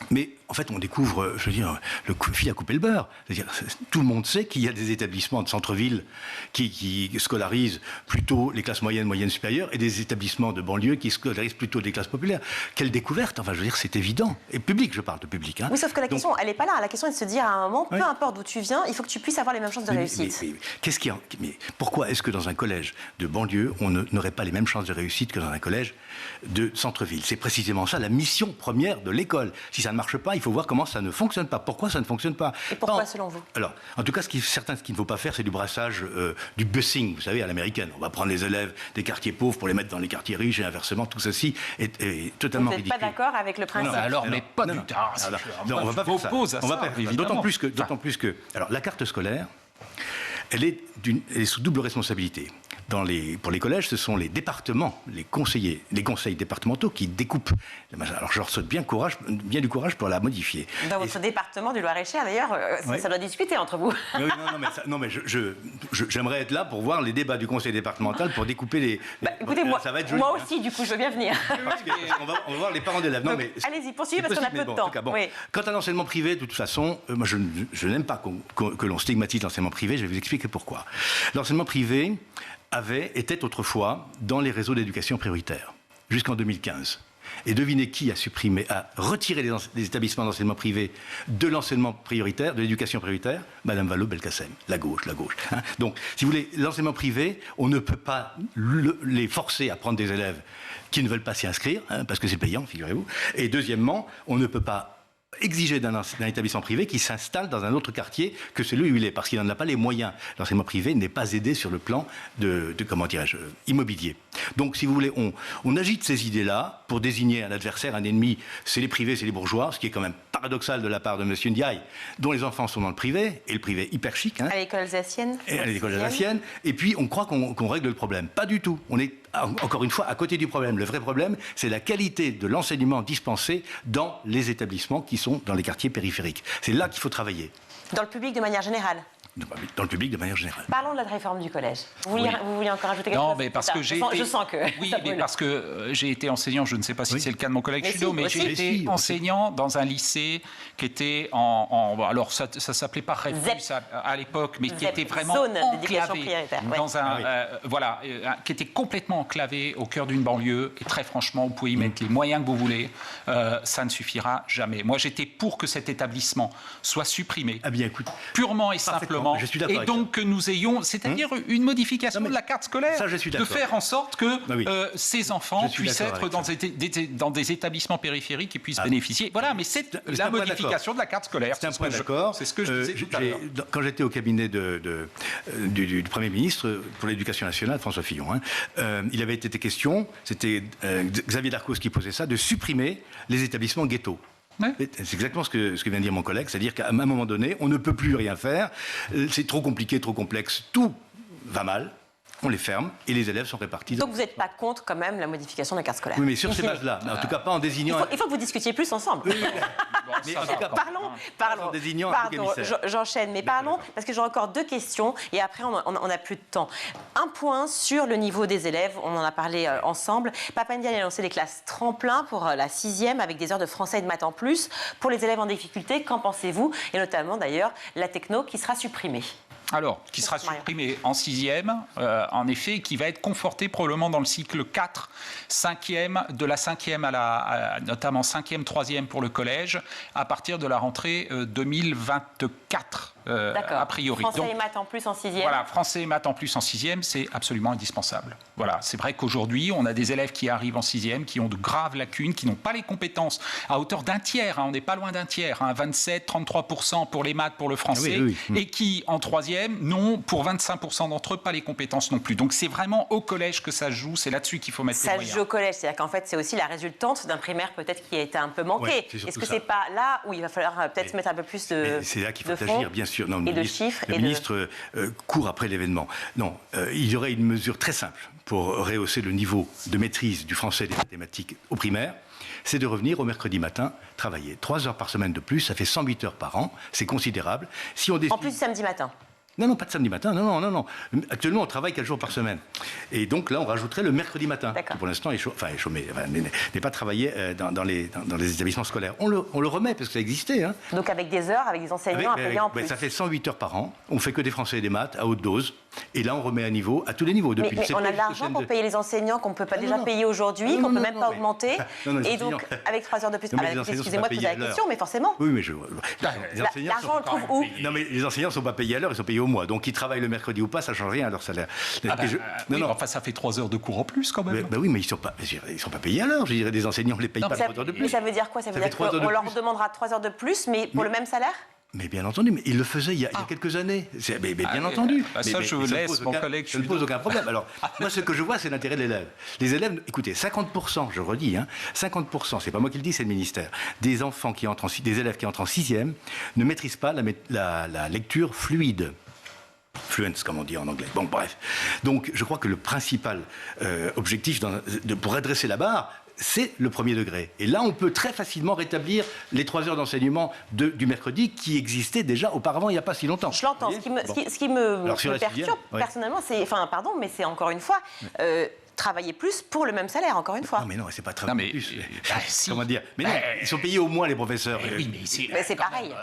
Mais en fait, on découvre, je veux dire, le fil à couper le beurre. C'est-à-dire, tout le monde sait qu'il y a des établissements de centre-ville qui scolarisent plutôt les classes moyennes, moyennes supérieures, et des établissements de banlieue qui scolarisent plutôt des classes populaires. Quelle découverte! Enfin, je veux dire, c'est évident. Et public, je parle de public. Hein. Oui, sauf que la question, elle n'est pas là. La question est de se dire à un moment, peu importe d'où tu viens, il faut que tu puisses avoir les mêmes chances de réussite. Mais pourquoi est-ce que dans un collège de banlieue, on n'aurait pas les mêmes chances de réussite que dans un collège de centre-ville? C'est précisément ça, la mission première de l'école. Si ça ne marche pas, il faut voir comment ça ne fonctionne pas. Pourquoi ça ne fonctionne pas? Et pourquoi, selon vous? Alors, en tout cas, ce qu'il ne faut pas faire, c'est du brassage, du busing, vous savez, à l'américaine. On va prendre les élèves des quartiers pauvres pour les mettre dans les quartiers riches et inversement. Tout ceci est totalement ridicule. Vous n'êtes pas d'accord avec le principe? Pas du tout. Non, on ne va pas faire ça. D'autant plus que... Alors, la carte scolaire, elle est sous double responsabilité. Pour les collèges, ce sont les départements, les conseils départementaux qui découpent. Alors je leur souhaite bien du courage pour la modifier. Dans votre département du Loir-et-Cher, d'ailleurs, ça doit discuter entre vous. Non, mais j'aimerais être là pour voir les débats du conseil départemental pour découper les... écoutez, moi aussi, du coup, je veux bien venir. On va voir les parents d'élèves. Allez-y, poursuivez parce qu'on a peu de temps. Quant à l'enseignement privé, de toute façon, moi je n'aime pas que l'on stigmatise l'enseignement privé, je vais vous expliquer pourquoi. L'enseignement privé était autrefois dans les réseaux d'éducation prioritaire, jusqu'en 2015. Et devinez qui a retiré les établissements d'enseignement privé de l'enseignement prioritaire, de l'éducation prioritaire? Madame Vallaud-Belkacem, la gauche. Hein. Donc, si vous voulez, l'enseignement privé, on ne peut pas les forcer à prendre des élèves qui ne veulent pas s'y inscrire, hein, parce que c'est payant, figurez-vous. Et deuxièmement, on ne peut pas exiger d'un établissement privé qui s'installe dans un autre quartier que celui où il est, parce qu'il n'en a pas les moyens. L'enseignement privé n'est pas aidé sur le plan immobilier. Donc, si vous voulez, on agite ces idées-là pour désigner un adversaire, un ennemi. C'est les privés, c'est les bourgeois, ce qui est quand même paradoxal de la part de M. Ndiaye, dont les enfants sont dans le privé, et le privé hyper chic. Hein, à l'école alsacienne. Et puis, on croit qu'on règle le problème. Pas du tout. On est, encore une fois, à côté du problème. Le vrai problème, c'est la qualité de l'enseignement dispensé dans les établissements qui sont dans les quartiers périphériques. C'est là qu'il faut travailler. Dans le public de manière générale? Dans le public de manière générale. Parlons de la réforme du collège. Vous vouliez encore ajouter quelque chose? Non, mais parce que je sens que... Oui, mais parce que j'ai été enseignant, je ne sais pas si c'est le cas de mon collègue Chudeau, mais j'ai été enseignant dans un lycée qui était alors ça s'appelait pas REFUS à l'époque, mais qui était vraiment enclavé dans qui était complètement enclavé au cœur d'une banlieue, et très franchement, vous pouvez y mettre les moyens que vous voulez, ça ne suffira jamais. Moi, j'étais pour que cet établissement soit supprimé, purement et simplement. Et donc que nous ayons, c'est-à-dire une modification de la carte scolaire, de faire en sorte que ces enfants puissent être dans des établissements périphériques et puissent bénéficier. Voilà, mais c'est la modification de la carte scolaire. C'est un point d'accord. C'est ce que je disais tout à l'heure. Quand j'étais au cabinet du Premier ministre pour l'Éducation nationale, François Fillon, il avait été question, c'était Xavier Darcos qui posait ça, de supprimer les établissements ghettos. Ouais. C'est exactement ce que vient de dire mon collègue, c'est-à-dire qu'à un moment donné, on ne peut plus rien faire, c'est trop compliqué, trop complexe, tout va mal. on les ferme et les élèves sont répartis. Donc vous n'êtes pas contre quand même la modification de la carte scolaire? Oui, mais sur ces bases-là, en tout cas pas en désignant... Il faut que vous discutiez plus ensemble. Oui, mais en tout cas, Parlons, en désignant un bouc émissaire. j'enchaîne, mais parlons, parce que j'ai encore 2 questions, et après on n'a plus de temps. Un point sur le niveau des élèves, on en a parlé ensemble. Papa Ndiaye a lancé des classes tremplin pour la 6e, avec des heures de français et de maths en plus. Pour les élèves en difficulté, qu'en pensez-vous? Et notamment d'ailleurs, la techno qui sera supprimée. Alors, qui sera supprimé en 6e, en effet, qui va être conforté probablement dans le cycle 4, 5e, de la 5e notamment 5e, 3e pour le collège, à partir de la rentrée 2024. A priori. Français et maths en plus en 6e. Voilà, français et maths en plus en 6e, c'est absolument indispensable. Voilà, c'est vrai qu'aujourd'hui, on a des élèves qui arrivent en 6e, qui ont de graves lacunes, qui n'ont pas les compétences à hauteur d'un tiers, on n'est pas loin d'un tiers, 27-33% pour les maths, pour le français, et qui, en 3e, n'ont, pour 25% d'entre eux, pas les compétences non plus. Donc c'est vraiment au collège que ça se joue, c'est là-dessus qu'il faut mettre les moyens. Ça se joue au collège, c'est-à-dire qu'en fait, c'est aussi la résultante d'un primaire peut-être qui a été un peu manqué. Ouais, est-ce que c'est pas là où il va falloir peut-être mettre un peu plus de c'est là qu'il faut fond, agir, bien sûr. Non, et de chiffres. Le ministre court après l'événement. Non, il y aurait une mesure très simple pour rehausser le niveau de maîtrise du français et des mathématiques au primaire. C'est de revenir au mercredi matin, travailler 3 heures par semaine de plus, ça fait 108 heures par an, c'est considérable. Si on décide... En plus du samedi matin. Non, pas de samedi matin, non. Actuellement, on travaille 4 jours par semaine. Et donc là, on rajouterait le mercredi matin. Qui pour l'instant, n'est pas travaillé dans les établissements scolaires. On le remet, parce que ça existait. Hein. Donc avec des heures, avec des enseignants à payer en plus. Ça fait 108 heures par an. On fait que des français et des maths à haute dose. Et là, on remet à niveau, à tous les niveaux. Depuis mais on a de l'argent pour payer les enseignants qu'on ne peut pas déjà payer aujourd'hui, qu'on ne peut même pas augmenter. Et donc, avec 3 heures de plus... Excusez-moi de poser la question, mais forcément. Oui, mais l'argent, on le trouve où? Non, mais les enseignants ne sont pas payés à l'heure, ils sont payés au mois. Donc, qu'ils travaillent le mercredi ou pas, ça ne change rien à leur salaire. Enfin, ça fait 3 heures de cours en plus, quand même. Oui, mais ils ne sont pas payés à l'heure. Je dirais, des enseignants, on ne les paye pas 3 heures de plus. Mais ça veut dire quoi? Ça veut dire qu'on leur demandera 3 heures de plus, mais pour le même salaire? Mais bien entendu, mais il le faisait il y a quelques années. Mais bien entendu. Ça, je vous laisse, mon collègue. Ça ne pose aucun problème. Alors, moi, ce que je vois, c'est l'intérêt de l'élève. Les élèves, écoutez, 50%, je redis, 50%, c'est pas moi qui le dis, c'est le ministère, des élèves qui entrent en 6e ne maîtrisent pas la lecture fluide. Fluence, comme on dit en anglais. Bon, bref. Donc, je crois que le principal objectif pour redresser la barre, c'est le premier degré. Et là, on peut très facilement rétablir les 3 heures d'enseignement du mercredi qui existaient déjà auparavant, il n'y a pas si longtemps. Je l'entends. Ce qui me perturbe, personnellement, mais c'est encore une fois... travailler plus pour le même salaire, encore une fois. Non, mais non, c'est pas travailler plus. Comment dire? Mais non, ils sont payés au moins, les professeurs. Oui, mais c'est pareil.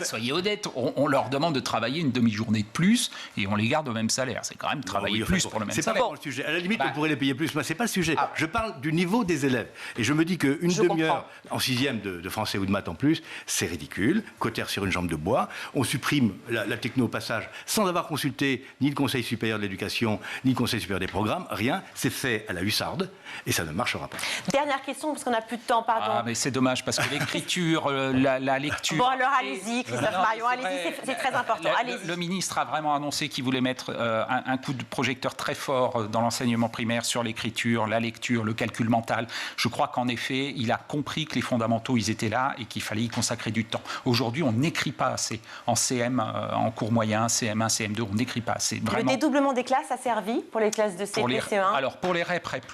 Soyez honnêtes, on leur demande de travailler une demi-journée de plus et on les garde au même salaire. C'est quand même travailler plus pour le même salaire. C'est pas le sujet. À la limite, on pourrait les payer plus. Moi, c'est pas le sujet. Je parle du niveau des élèves. Et je me dis qu'une demi-heure en 6e de français ou de maths en plus, c'est ridicule. Cotère sur une jambe de bois. On supprime la techno au passage sans avoir consulté ni le Conseil supérieur de l'éducation, ni le Conseil supérieur des programmes. Rien. C'est fait à la hussarde et ça ne marchera pas. Dernière question, parce qu'on n'a plus de temps, pardon. Mais c'est dommage, parce que l'écriture, la lecture... Bon, alors allez-y, Christophe Marion, allez-y, c'est très important, allez-y. Le ministre a vraiment annoncé qu'il voulait mettre un coup de projecteur très fort dans l'enseignement primaire sur l'écriture, la lecture, le calcul mental. Je crois qu'en effet, il a compris que les fondamentaux, ils étaient là et qu'il fallait y consacrer du temps. Aujourd'hui, on n'écrit pas assez. En CM, en cours moyen, CM1, CM2, on n'écrit pas assez. Vraiment. Le dédoublement des classes a servi pour les classes de CP, CE1? Alors, pour les REP, REP+,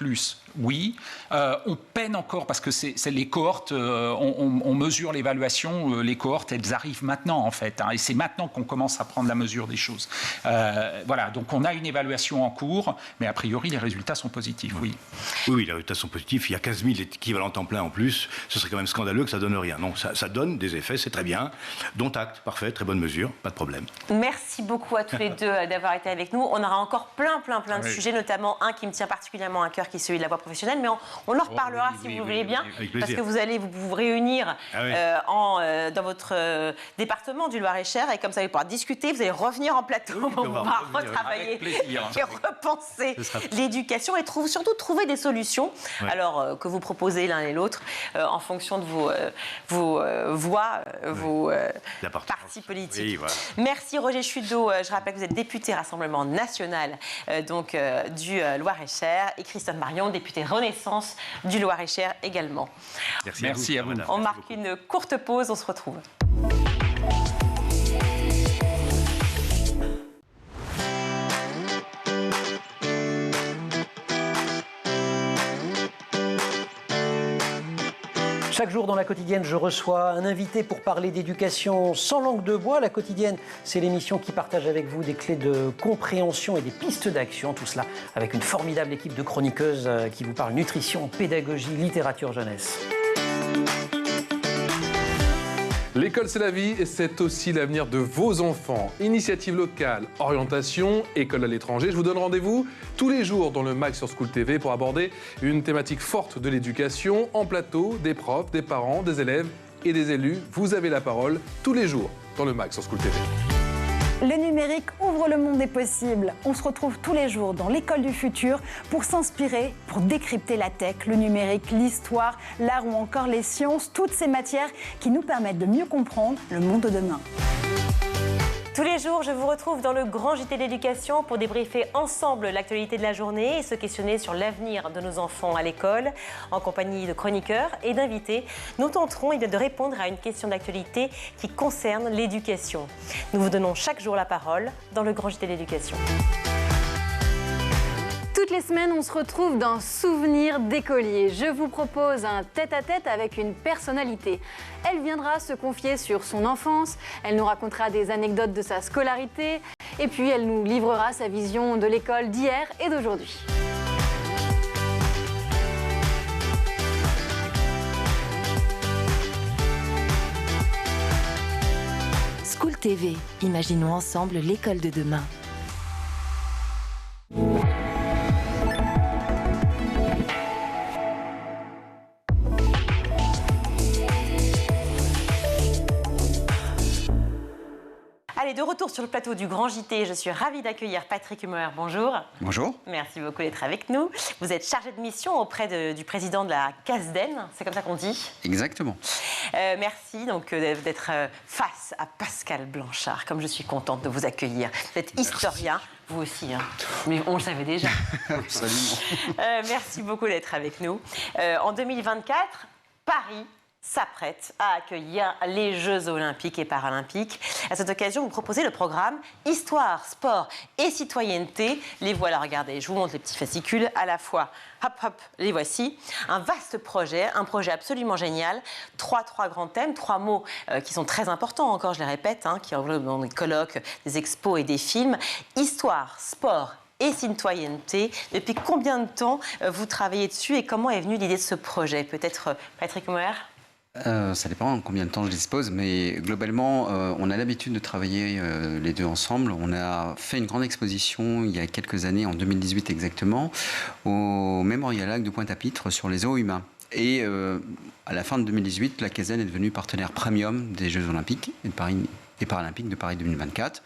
oui. On peine encore parce que c'est les cohortes, on mesure l'évaluation. Les cohortes, elles arrivent maintenant, en fait. Et c'est maintenant qu'on commence à prendre la mesure des choses. Voilà, donc on a une évaluation en cours, mais a priori, les résultats sont positifs, oui. Oui, les résultats sont positifs. Il y a 15 000 équivalents temps plein en plus. Ce serait quand même scandaleux que ça donne rien. Non, ça donne des effets, c'est très bien. Dont acte, parfait, très bonne mesure, pas de problème. Merci beaucoup à tous les deux d'avoir été avec nous. On aura encore plein de sujets, notamment un qui me tient particulièrement à cœur, qui est celui de la voie professionnelle, mais on en reparlera si vous voulez bien, parce que vous allez vous réunir dans votre département du Loir-et-Cher, et comme ça vous allez pouvoir discuter, vous allez revenir en plateau pour pouvoir retravailler et repenser l'éducation et surtout trouver des solutions, alors que vous proposez l'un et l'autre en fonction de vos voix, vos partis politiques. Oui, voilà. Merci Roger Chudeau, je rappelle que vous êtes député Rassemblement National du Loir-et-Cher, et Christophe Marion, député Renaissance du Loir-et-Cher également. Merci à vous. On marque une courte pause, on se retrouve. Chaque jour dans La Quotidienne, je reçois un invité pour parler d'éducation sans langue de bois. La Quotidienne, c'est l'émission qui partage avec vous des clés de compréhension et des pistes d'action. Tout cela avec une formidable équipe de chroniqueuses qui vous parle nutrition, pédagogie, littérature jeunesse. L'école, c'est la vie et c'est aussi l'avenir de vos enfants. Initiative locale, orientation, école à l'étranger. Je vous donne rendez-vous tous les jours dans le MAG sur School TV pour aborder une thématique forte de l'éducation en plateau, des profs, des parents, des élèves et des élus. Vous avez la parole tous les jours dans le MAG sur School TV. Le numérique ouvre le monde des possibles. On se retrouve tous les jours dans l'école du futur pour s'inspirer, pour décrypter la tech, le numérique, l'histoire, l'art ou encore les sciences, toutes ces matières qui nous permettent de mieux comprendre le monde de demain. Tous les jours, je vous retrouve dans le grand JT de l'éducation pour débriefer ensemble l'actualité de la journée et se questionner sur l'avenir de nos enfants à l'école. En compagnie de chroniqueurs et d'invités, nous tenterons de répondre à une question d'actualité qui concerne l'éducation. Nous vous donnons chaque jour la parole dans le grand JT de l'éducation. Toutes les semaines, on se retrouve dans Souvenirs d'écolier. Je vous propose un tête-à-tête avec une personnalité. Elle viendra se confier sur son enfance, elle nous racontera des anecdotes de sa scolarité, et puis elle nous livrera sa vision de l'école d'hier et d'aujourd'hui. School TV, imaginons ensemble l'école de demain. Allez, de retour sur le plateau du Grand JT, je suis ravie d'accueillir Patrick Humer. Bonjour. Bonjour. Merci beaucoup d'être avec nous. Vous êtes chargé de mission auprès du président de la CASDEN, c'est comme ça qu'on dit? Exactement. Merci donc d'être face à Pascal Blanchard, comme je suis contente de vous accueillir. Vous êtes historien, vous aussi, hein. Mais on le savait déjà. Absolument. Merci beaucoup d'être avec nous. En 2024, Paris s'apprête à accueillir les Jeux Olympiques et Paralympiques. À cette occasion, vous proposez le programme Histoire, Sport et Citoyenneté. Les voilà, regardez, je vous montre les petits fascicules à la fois. Hop, hop, les voici. Un vaste projet, un projet absolument génial. Trois grands thèmes, 3 mots qui sont très importants encore, je les répète, hein, qui englobent des colloques, des expos et des films. Histoire, sport et citoyenneté. Depuis combien de temps vous travaillez dessus et comment est venue l'idée de ce projet? Peut-être Patrick Humer? Ça dépend en combien de temps je dispose, mais globalement, on a l'habitude de travailler les deux ensemble. On a fait une grande exposition il y a quelques années, en 2018 exactement, au Mémorial Lac de Pointe-à-Pitre sur les zoos humains. Et à la fin de 2018, la CASDEN est devenue partenaire premium des Jeux Olympiques et Paralympiques de Paris 2024.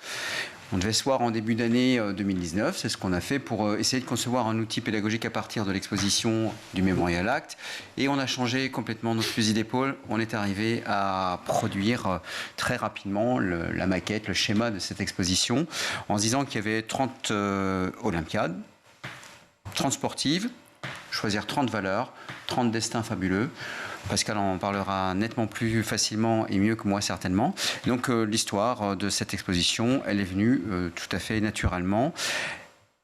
On devait se voir en début d'année 2019, c'est ce qu'on a fait pour essayer de concevoir un outil pédagogique à partir de l'exposition du Mémorial Act. Et on a changé complètement notre fusil d'épaule. On est arrivé à produire très rapidement la maquette, le schéma de cette exposition, en se disant qu'il y avait 30 Olympiades, 30 sportives, choisir 30 valeurs, 30 destins fabuleux. Pascal en parlera nettement plus facilement et mieux que moi certainement. Donc l'histoire de cette exposition, elle est venue tout à fait naturellement.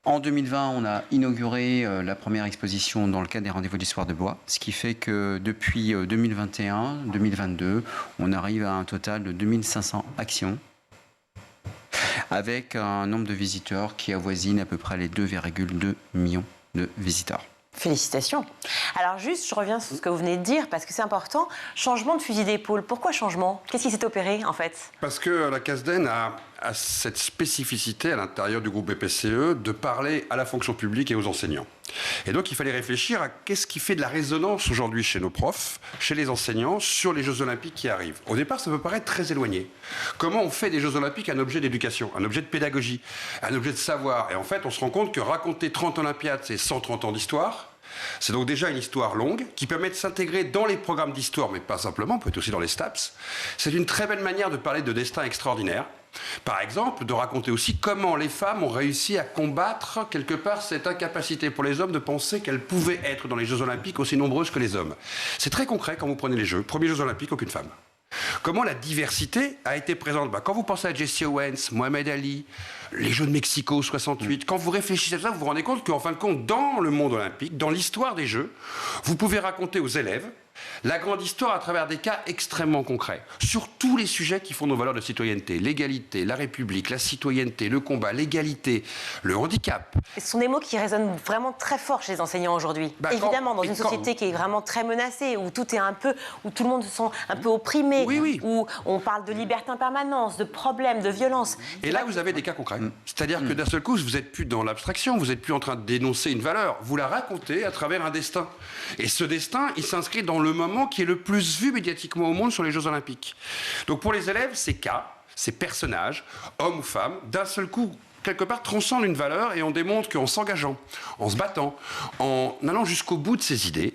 En 2020, on a inauguré la première exposition dans le cadre des rendez-vous d'histoire de bois, ce qui fait que depuis 2021-2022, on arrive à un total de 2500 actions, avec un nombre de visiteurs qui avoisine à peu près les 2,2 millions de visiteurs. Félicitations. Alors juste, je reviens sur ce que vous venez de dire, parce que c'est important. Changement de fusil d'épaule. Pourquoi changement? Qu'est-ce qui s'est opéré, en fait? Parce que la CASDEN a cette spécificité à l'intérieur du groupe BPCE de parler à la fonction publique et aux enseignants. Et donc, il fallait réfléchir à qu'est-ce qui fait de la résonance aujourd'hui chez nos profs, chez les enseignants, sur les Jeux Olympiques qui arrivent. Au départ, ça peut paraître très éloigné. Comment on fait des Jeux Olympiques un objet d'éducation, un objet de pédagogie, un objet de savoir? Et en fait, on se rend compte que raconter 30 Olympiades, c'est 130 ans d'histoire. C'est donc déjà une histoire longue qui permet de s'intégrer dans les programmes d'histoire, mais pas simplement, on peut être aussi dans les STAPS. C'est une très belle manière de parler de destin extraordinaire. Par exemple, de raconter aussi comment les femmes ont réussi à combattre quelque part cette incapacité pour les hommes de penser qu'elles pouvaient être dans les Jeux Olympiques aussi nombreuses que les hommes. C'est très concret quand vous prenez les Jeux. Premiers Jeux Olympiques, aucune femme. Comment la diversité a été présente? Quand vous pensez à Jesse Owens, Mohamed Ali, les Jeux de Mexico 68, quand vous réfléchissez à ça, vous vous rendez compte qu'en fin de compte, dans le monde olympique, dans l'histoire des Jeux, vous pouvez raconter aux élèves la grande histoire à travers des cas extrêmement concrets, sur tous les sujets qui font nos valeurs de citoyenneté, l'égalité, la République, la citoyenneté, le combat, l'égalité, le handicap. Ce sont des mots qui résonnent vraiment très fort chez les enseignants aujourd'hui. Évidemment, dans une société qui est vraiment très menacée, où tout est où tout le monde se sent un peu opprimé, où on parle de liberté en permanence, de problèmes, de violence. Et là, vous avez des cas concrets. C'est-à-dire que d'un seul coup, vous n'êtes plus dans l'abstraction, vous n'êtes plus en train de dénoncer une valeur, vous la racontez à travers un destin. Et ce destin, il s'inscrit dans le moment qui est le plus vu médiatiquement au monde sur les Jeux Olympiques. Donc pour les élèves, ces cas, ces personnages, hommes ou femmes, d'un seul coup, quelque part, transcendent une valeur et on démontre qu'en s'engageant, en se battant, en allant jusqu'au bout de ses idées,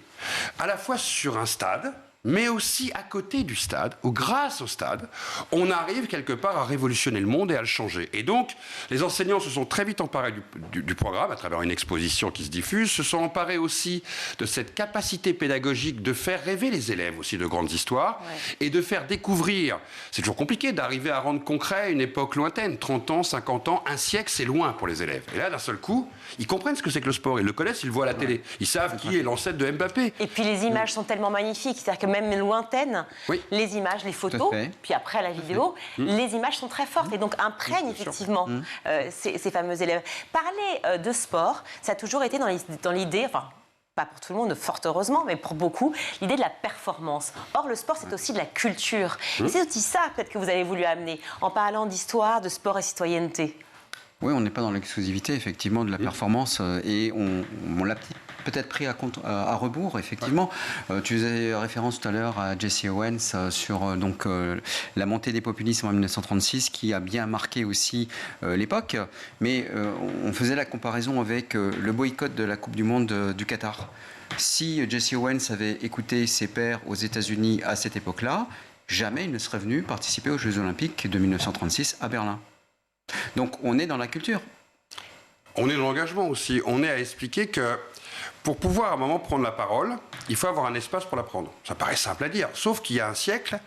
à la fois sur un stade, mais aussi à côté du stade, ou grâce au stade, on arrive quelque part à révolutionner le monde et à le changer. Et donc, les enseignants se sont très vite emparés du programme, à travers une exposition qui se diffuse, se sont emparés aussi de cette capacité pédagogique de faire rêver les élèves aussi de grandes histoires, et de faire découvrir, c'est toujours compliqué d'arriver à rendre concret une époque lointaine, 30 ans, 50 ans, un siècle, c'est loin pour les élèves. Et là, d'un seul coup, ils comprennent ce que c'est que le sport, ils le connaissent, ils le voient à la télé, ils savent qui est l'ancêtre de Mbappé. Et puis les images sont tellement magnifiques, c'est-à-dire que même lointaines, les images, les photos, puis après la vidéo, les images sont très fortes et donc imprègnent effectivement ces fameux élèves. Parler de sport, ça a toujours été dans l'idée, enfin, pas pour tout le monde, fort heureusement, mais pour beaucoup, l'idée de la performance. Or, le sport, c'est aussi de la culture. Et c'est aussi ça, peut-être, que vous avez voulu amener en parlant d'histoire, de sport et citoyenneté. Oui, on n'est pas dans l'exclusivité, effectivement, de la performance et on l'a peut-être pris à rebours, effectivement. Tu faisais référence tout à l'heure à Jesse Owens sur la montée des populismes en 1936 qui a bien marqué aussi l'époque. Mais on faisait la comparaison avec le boycott de la Coupe du Monde du Qatar. Si Jesse Owens avait écouté ses pairs aux États-Unis à cette époque-là, jamais il ne serait venu participer aux Jeux Olympiques de 1936 à Berlin. Donc on est dans la culture. On est dans l'engagement aussi. On est à expliquer que pour pouvoir à un moment prendre la parole, il faut avoir un espace pour la prendre. Ça paraît simple à dire, sauf qu'il y a un siècle,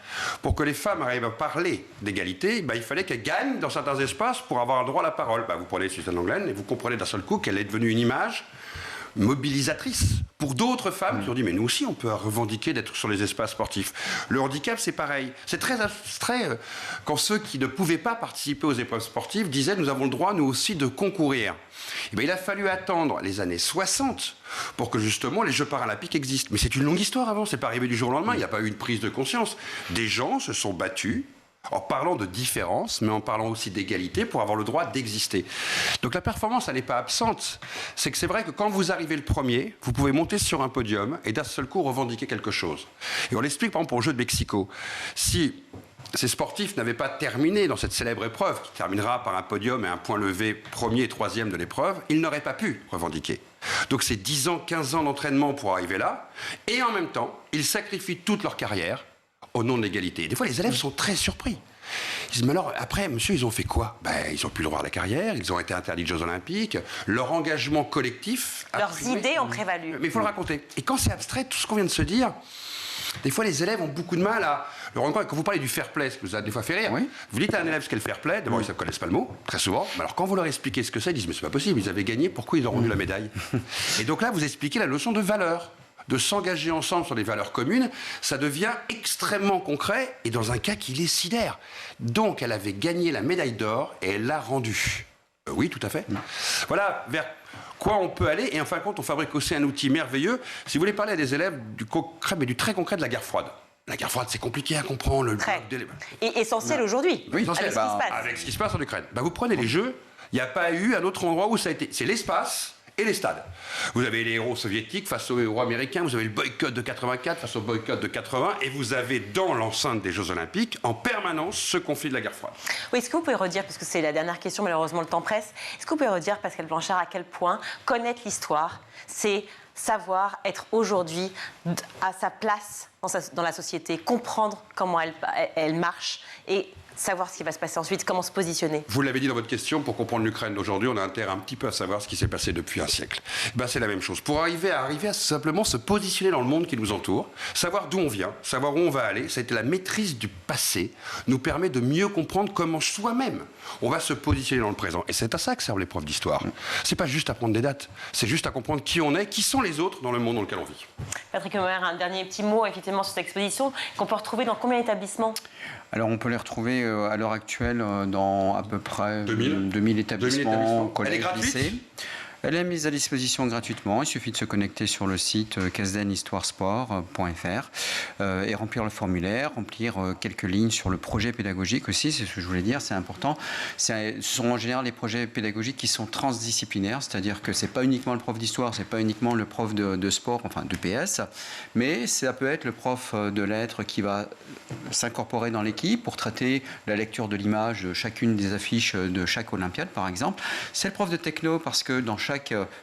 pour que les femmes arrivent à parler d'égalité, il fallait qu'elles gagnent dans certains espaces pour avoir le droit à la parole. Vous prenez Susan Langlaine et vous comprenez d'un seul coup qu'elle est devenue une image mobilisatrice pour d'autres femmes qui ont dit mais nous aussi on peut revendiquer d'être sur les espaces sportifs. Le handicap c'est pareil, c'est très abstrait quand ceux qui ne pouvaient pas participer aux épreuves sportives disaient nous avons le droit nous aussi de concourir. Il a fallu attendre les années 60 pour que justement les Jeux paralympiques existent. Mais c'est une longue histoire avant, c'est pas arrivé du jour au lendemain, il n'y a pas eu une prise de conscience. Des gens se sont battus en parlant de différence, mais en parlant aussi d'égalité pour avoir le droit d'exister. Donc la performance, elle n'est pas absente. C'est que c'est vrai que quand vous arrivez le premier, vous pouvez monter sur un podium et d'un seul coup revendiquer quelque chose. Et on l'explique par exemple pour le jeu de Mexico. Si ces sportifs n'avaient pas terminé dans cette célèbre épreuve, qui terminera par un podium et un point levé premier et troisième de l'épreuve, ils n'auraient pas pu revendiquer. Donc c'est 10 ans, 15 ans d'entraînement pour arriver là, et en même temps, ils sacrifient toute leur carrière au nom de l'égalité. Des fois, les élèves sont très surpris. Ils disent, mais alors, après, monsieur, ils ont fait quoi ? Ils n'ont plus le droit à la carrière, ils ont été interdits de Jeux Olympiques, leur engagement collectif... Leurs idées ont prévalu. Mais il faut le raconter. Et quand c'est abstrait, tout ce qu'on vient de se dire, des fois, les élèves ont beaucoup de mal à le rendre compte. Quand vous parlez du fair play, ce que vous avez des fois fait rire, vous dites à un élève ce qu'est le fair play, d'abord, ils ne connaissent pas le mot, très souvent. Mais alors, quand vous leur expliquez ce que c'est, ils disent, mais c'est pas possible, ils avaient gagné, pourquoi ils ont rendu la médaille ? Et donc là, vous expliquez la notion de valeur. De s'engager ensemble sur des valeurs communes, ça devient extrêmement concret et dans un cas qui les sidère. Donc elle avait gagné la médaille d'or et elle l'a rendue. Oui, tout à fait. Voilà vers quoi on peut aller et en fin de compte, on fabrique aussi un outil merveilleux. Si vous voulez parler à des élèves du concret, mais du très concret de la guerre froide. La guerre froide, c'est compliqué à comprendre. Et essentiel aujourd'hui, oui, avec ce qui se passe en Ukraine. Vous prenez les Jeux, il n'y a pas eu un autre endroit où ça a été. C'est l'espace et les stades. Vous avez les héros soviétiques face aux héros américains, vous avez le boycott de 84 face au boycott de 80, et vous avez dans l'enceinte des Jeux Olympiques, en permanence, ce conflit de la guerre froide. Oui, est-ce que vous pouvez redire, parce que c'est la dernière question, malheureusement le temps presse, est-ce que vous pouvez redire, Pascal Blanchard, à quel point connaître l'histoire, c'est savoir être aujourd'hui à sa place dans la société, comprendre comment elle marche et savoir ce qui va se passer ensuite, comment se positionner. Vous l'avez dit dans votre question, pour comprendre l'Ukraine d'aujourd'hui, on a intérêt un petit peu à savoir ce qui s'est passé depuis un siècle. C'est la même chose. Pour arriver à simplement se positionner dans le monde qui nous entoure, savoir d'où on vient, savoir où on va aller, ça a été la maîtrise du passé, nous permet de mieux comprendre comment soi-même on va se positionner dans le présent. Et c'est à ça que servent les profs d'histoire. C'est pas juste apprendre des dates, c'est juste à comprendre qui on est, qui sont les autres dans le monde dans lequel on vit. Patrick Lemaire, un dernier petit mot effectivement sur cette exposition qu'on peut retrouver dans combien d'établissements ? Alors on peut les retrouver à l'heure actuelle dans à peu près 2000 établissements, collèges, lycées. Elle est mise à disposition gratuitement. Il suffit de se connecter sur le site casdenhistoiresport.fr et remplir le formulaire, remplir quelques lignes sur le projet pédagogique aussi. C'est ce que je voulais dire, c'est important. Ce sont en général les projets pédagogiques qui sont transdisciplinaires, c'est-à-dire que c'est pas uniquement le prof d'histoire, c'est pas uniquement le prof de sport, enfin de PS, mais ça peut être le prof de lettres qui va s'incorporer dans l'équipe pour traiter la lecture de l'image de chacune des affiches de chaque Olympiade, par exemple. C'est le prof de techno parce que dans chaque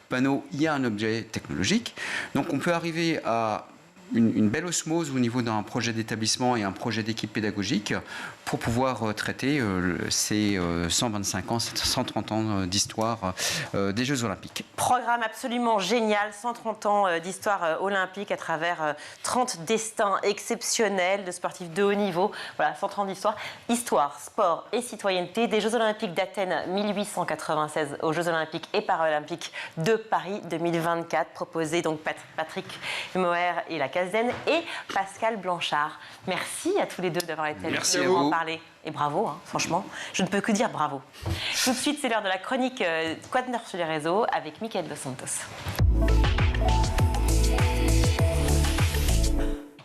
panneau, il y a un objet technologique. Donc on peut arriver à une belle osmose au niveau d'un projet d'établissement et un projet d'équipe pédagogique pour pouvoir traiter ces 125 ans, 130 ans d'histoire des Jeux Olympiques. Programme absolument génial, 130 ans d'histoire olympique à travers 30 destins exceptionnels de sportifs de haut niveau. Voilà, 130 d'histoire. Histoire, sport et citoyenneté des Jeux Olympiques d'Athènes 1896 aux Jeux Olympiques et Paralympiques de Paris 2024. Proposé donc Patrick Moher et la Casden et Pascal Blanchard. Merci à tous les deux d'avoir été avec nous pour en parler. Et bravo, hein, franchement, je ne peux que dire bravo. Tout de suite, c'est l'heure de la chronique Quoi de neuf sur les réseaux avec Mickaël Dos Santos.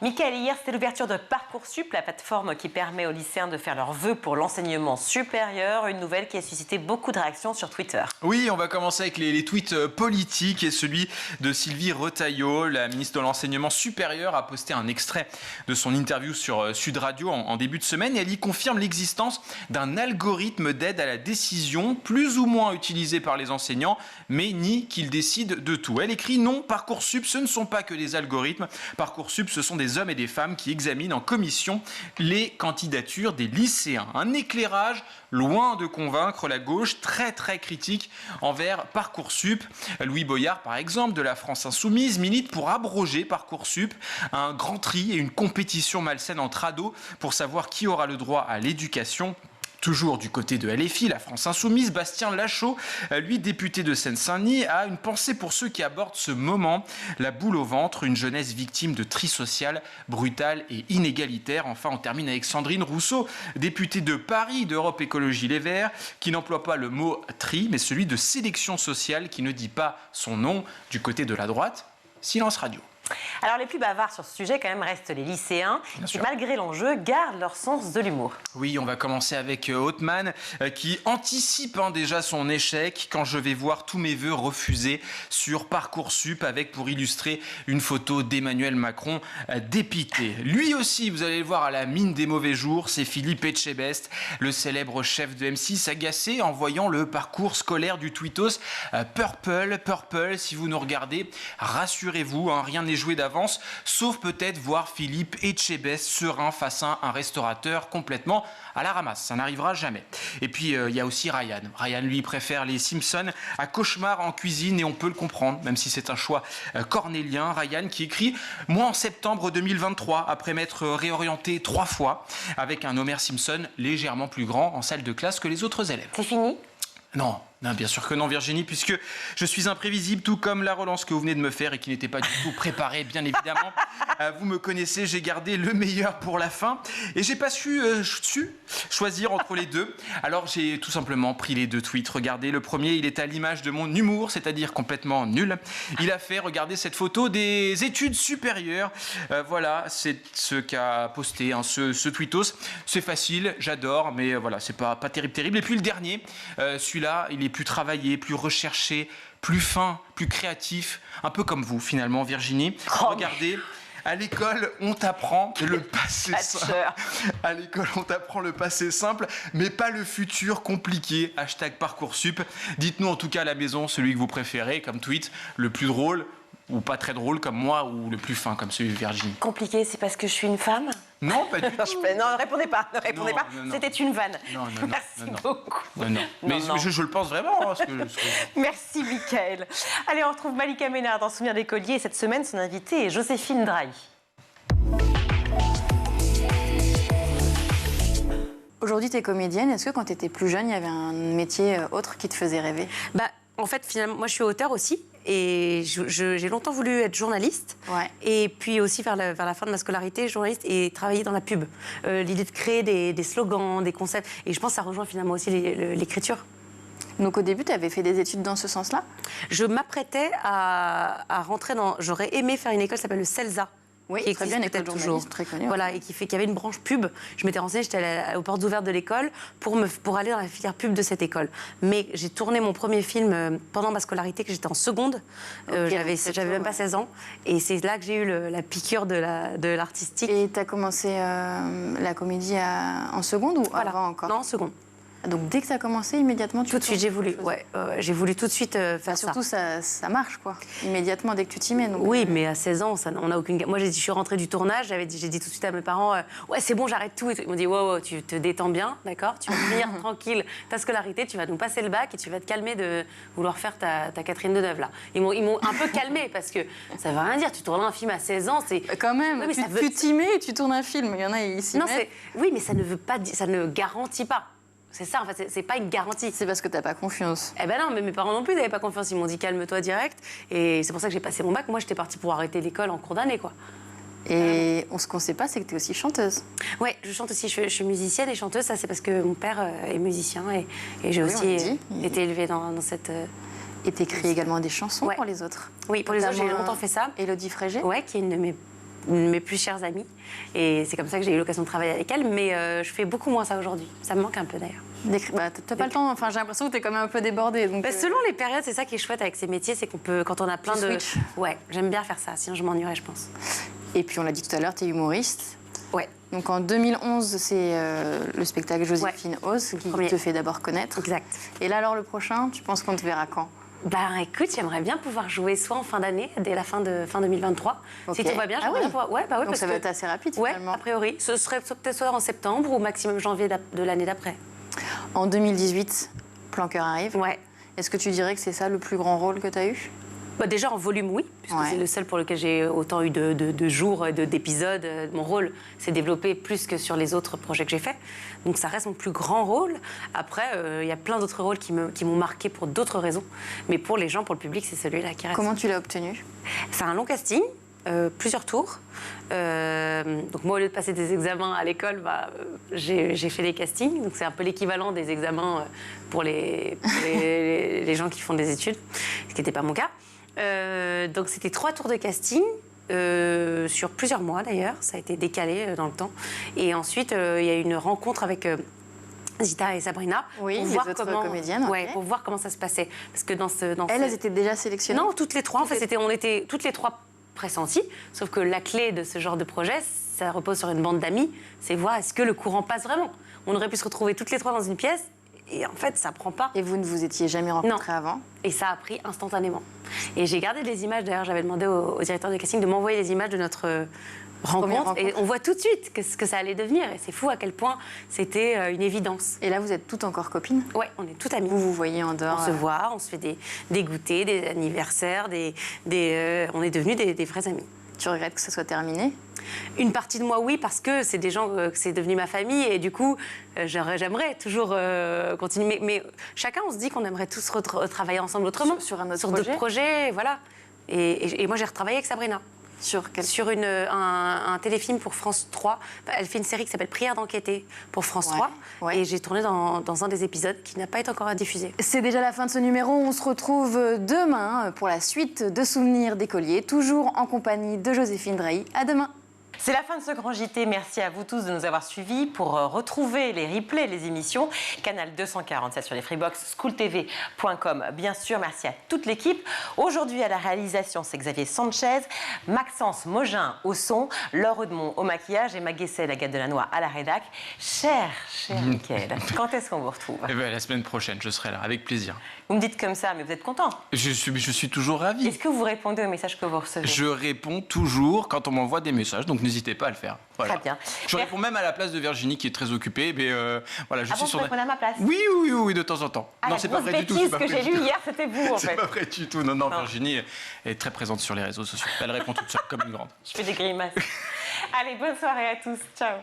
Mickaël, hier, c'était l'ouverture de Parcoursup, la plateforme qui permet aux lycéens de faire leurs vœux pour l'enseignement supérieur. Une nouvelle qui a suscité beaucoup de réactions sur Twitter. Oui, on va commencer avec les tweets politiques et celui de Sylvie Retailleau. La ministre de l'Enseignement supérieur a posté un extrait de son interview sur Sud Radio en début de semaine et elle y confirme l'existence d'un algorithme d'aide à la décision plus ou moins utilisé par les enseignants, mais nie qu'il décide de tout. Elle écrit « Non, Parcoursup, ce ne sont pas que des algorithmes. Parcoursup, ce sont des hommes et des femmes qui examinent en commission les candidatures des lycéens. » Un éclairage loin de convaincre la gauche, très très critique envers Parcoursup. Louis Boyard, par exemple, de la France Insoumise, milite pour abroger Parcoursup, un grand tri et une compétition malsaine entre ados pour savoir qui aura le droit à l'éducation. Toujours du côté de LFI, la France Insoumise, Bastien Lachaud, lui député de Seine-Saint-Denis, a une pensée pour ceux qui abordent ce moment, la boule au ventre, une jeunesse victime de tri social, brutal et inégalitaire. Enfin, on termine avec Sandrine Rousseau, députée de Paris d'Europe Écologie Les Verts, qui n'emploie pas le mot tri, mais celui de sélection sociale, qui ne dit pas son nom. Du côté de la droite, silence radio. Alors les plus bavards sur ce sujet quand même restent les lycéens qui malgré l'enjeu gardent leur sens de l'humour. Oui, on va commencer avec Hautemann qui anticipe déjà son échec quand je vais voir tous mes vœux refusés sur Parcoursup avec pour illustrer une photo d'Emmanuel Macron dépité. Lui aussi, vous allez le voir à la mine des mauvais jours, c'est Philippe Etchebest, le célèbre chef de M6 agacé en voyant le parcours scolaire du tweetos Purple, si vous nous regardez, rassurez-vous, rien n'est joué d'avance, sauf peut-être voir Philippe Etchebest serein face à un restaurateur complètement à la ramasse. Ça n'arrivera jamais. Et puis, il y a aussi Ryan. Ryan, lui, préfère les Simpsons à Cauchemar en cuisine et on peut le comprendre, même si c'est un choix cornélien. Ryan qui écrit « Moi, en septembre 2023, après m'être réorienté 3 fois, avec un Homer Simpson légèrement plus grand en salle de classe que les autres élèves. » C'est fini ? Non, bien sûr que non, Virginie, puisque je suis imprévisible, tout comme la relance que vous venez de me faire et qui n'était pas du tout préparée, bien évidemment. Vous me connaissez, j'ai gardé le meilleur pour la fin et j'ai pas su choisir entre les deux. Alors j'ai tout simplement pris les 2 tweets. Regardez, le premier, il est à l'image de mon humour, c'est-à-dire complètement nul. Il a fait, regardez cette photo des études supérieures. Voilà, c'est ce qu'a posté ce tweetos. C'est facile, j'adore, mais voilà, c'est pas terrible. Et puis le dernier, celui-là, il est plus travaillé, plus recherché, plus fin, plus créatif, un peu comme vous finalement, Virginie. Regardez. À l'école, on t'apprend le passé simple. À l'école, on t'apprend le passé simple, mais pas le futur compliqué. #Parcoursup. Dites-nous en tout cas à la maison celui que vous préférez comme tweet, le plus drôle, ou pas très drôle comme moi, ou le plus fin comme celui de Virginie. Compliqué, c'est parce que je suis une femme? Non, pas du tout. Non, ne répondez pas, ne répondez Non, pas. non, non. C'était une vanne. Non, Merci beaucoup. Non. Mais Non. je le pense vraiment. Merci, Mickaël. Allez, on retrouve Malika Ménard dans Souvenir d'écolier. Et cette semaine, son invitée est Joséphine Drahi. Aujourd'hui, tu es comédienne. Est-ce que quand tu étais plus jeune, il y avait un métier autre qui te faisait rêver? En fait, finalement, moi, je suis auteure aussi. Et j'ai longtemps voulu être journaliste. Ouais. Et puis aussi, vers la fin de ma scolarité, journaliste et travailler dans la pub. L'idée de créer des slogans, des concepts. Et je pense que ça rejoint finalement aussi l'écriture. Donc au début, tu avais fait des études dans ce sens-là? Je m'apprêtais à rentrer dans... J'aurais aimé faire une école qui s'appelle le CELSA. Oui, qui très bien, une école peut-être journaliste, très connue. Voilà, et qui avait une branche pub. Je m'étais renseignée, j'étais allée aux portes ouvertes de l'école pour aller dans la filière pub de cette école. Mais j'ai tourné mon premier film pendant ma scolarité, que j'étais en seconde. J'avais même pas 16 ans. Et c'est là que j'ai eu la piqûre de l'artistique. Et tu as commencé la comédie en seconde ou avant encore? Non, en seconde. Donc dès que tu as commencé, immédiatement, tout de suite, j'ai voulu. J'ai voulu tout de suite faire ça. Surtout, ça marche, quoi. Immédiatement, dès que tu t'y mets. Donc... Oui, mais à 16 ans, on n'a aucune... Moi, je suis rentrée du tournage, j'ai dit tout de suite à mes parents, ouais, c'est bon, j'arrête tout. Ils m'ont dit, wow, tu te détends bien, d'accord? Tu vas finir tranquille ta scolarité, tu vas nous passer le bac et tu vas te calmer de vouloir faire ta Catherine Deneuve, là. Ils m'ont un peu calmée parce que ça veut rien dire. Tu tournes un film à 16 ans, c'est... Quand même, oui, tu t'y mets et tu tournes un film. Il y en a, ils s'y mettent. Oui, mais ça ne veut pas dire... Ça ne garantit pas. C'est ça, en fait, c'est pas une garantie. C'est parce que t'as pas confiance. Eh ben non, mais mes parents non plus n'avaient pas confiance. Ils m'ont dit calme-toi direct. Et c'est pour ça que j'ai passé mon bac. Moi, j'étais partie pour arrêter l'école en cours d'année, quoi. Et ce qu'on sait pas, c'est que t'es aussi chanteuse. Ouais, je chante aussi. Je suis musicienne et chanteuse. Ça, c'est parce que mon père est musicien et j'ai aussi été élevée dans cette... Et t'écris également des chansons pour les autres. Oui, pour les autres, j'ai longtemps fait ça. Élodie Frégé. Ouais, qui est une de mes plus chères amies. Et c'est comme ça que j'ai eu l'occasion de travailler avec elle. Mais je fais beaucoup moins ça aujourd'hui. Ça me manque un peu, d'ailleurs. T'as pas le temps, enfin j'ai l'impression que t'es quand même un peu débordée. Donc selon les périodes, c'est ça qui est chouette avec ces métiers, c'est qu'on peut, quand on a plein de... Switch. Ouais, j'aime bien faire ça, sinon je m'ennuierais, je pense. Et puis on l'a dit tout à l'heure, t'es humoriste. Ouais. Donc en 2011, c'est le spectacle Joséphine Hoz qui te fait d'abord connaître. Exact. Et là alors le prochain, tu penses qu'on te verra quand? Écoute, j'aimerais bien pouvoir jouer soit en fin d'année, dès la fin 2023. Okay. Si tout va bien, j'aimerais bien pouvoir... Ouais, donc ça va être assez rapide finalement. Ouais, a priori. Ce serait peut-être soit en septembre ou maximum janvier de l'année d'après. En 2018, Plan Cœur arrive. Ouais. Est-ce que tu dirais que c'est ça le plus grand rôle que tu as eu? Déjà en volume, oui, puisque c'est le seul pour lequel j'ai autant eu de jours, d'épisodes. Mon rôle s'est développé plus que sur les autres projets que j'ai faits. Donc ça reste mon plus grand rôle. Après, il y a plein d'autres rôles qui m'ont marqué pour d'autres raisons. Mais pour les gens, pour le public, c'est celui-là qui reste. Comment tu l'as obtenu? C'est un long casting. Plusieurs tours. Donc moi, au lieu de passer des examens à l'école, j'ai fait des castings. Donc c'est un peu l'équivalent des examens pour les gens qui font des études, ce qui n'était pas mon cas. Donc c'était 3 tours de casting. Sur plusieurs mois d'ailleurs, ça a été décalé dans le temps. Et ensuite, il y a eu une rencontre avec Zita et Sabrina, pour voir comédiennes, pour voir comment ça se passait. Parce que elles étaient déjà sélectionnées? Non, toutes les 3. En fait, on était toutes les 3 pressenties. Sauf que la clé de ce genre de projet, ça repose sur une bande d'amis. C'est voir est-ce que le courant passe vraiment. On aurait pu se retrouver toutes les 3 dans une pièce. Et en fait, ça prend pas. Et vous ne vous étiez jamais rencontrés avant? Et ça a pris instantanément. Et j'ai gardé des images. D'ailleurs, j'avais demandé au directeur de casting de m'envoyer les images de notre rencontre. Et on voit tout de suite ce que ça allait devenir. Et c'est fou à quel point c'était une évidence. Et là, vous êtes toutes encore copines? Ouais, on est toutes amies. Vous vous voyez en dehors? On se voit, on se fait des goûters, des anniversaires, on est devenues des vraies amies. Tu regrettes que ça soit terminé? Une partie de moi, oui, parce que c'est des gens que c'est devenu ma famille et du coup, j'aimerais toujours continuer. Mais chacun, on se dit qu'on aimerait tous travailler ensemble autrement. Sur un autre sur projet? d'autres projets, voilà. Et moi, j'ai retravaillé avec Sabrina. Sur quel? Sur un téléfilm pour France 3. Elle fait une série qui s'appelle Prière d'enquêter pour France 3. Ouais. Et j'ai tourné dans un des épisodes qui n'a pas été encore diffusé. C'est déjà la fin de ce numéro. On se retrouve demain pour la suite de Souvenirs d'écolier, toujours en compagnie de Joséphine Drahi. À demain. C'est la fin de ce grand JT. Merci à vous tous de nous avoir suivis. Pour retrouver les replays, les émissions, canal 247 sur les Freebox, schooltv.com. Bien sûr, merci à toute l'équipe. Aujourd'hui, à la réalisation, c'est Xavier Sanchez, Maxence Mogin au son, Laure Audemont au maquillage et Maguessel, Agathe Delannoy à la rédac. Cher Mickaël, quand est-ce qu'on vous retrouve? La semaine prochaine, je serai là, avec plaisir. Vous me dites comme ça, mais vous êtes content? Je suis toujours ravi. Est-ce que vous répondez aux messages que vous recevez? Je réponds toujours quand on m'envoie des messages, donc n'hésitez pas à le faire. Voilà. Très bien. Je réponds même à la place de Virginie qui est très occupée, mais voilà, je suis vous répondez à ma place? Oui, de temps en temps. Non, c'est pas vrai du tout. Ce que j'ai lu hier, c'était vous en fait. C'est pas vrai du tout. Non, Virginie est très présente sur les réseaux sociaux. Elle répond toute seule comme une grande. Je fais des grimaces. Allez, bonne soirée à tous. Ciao.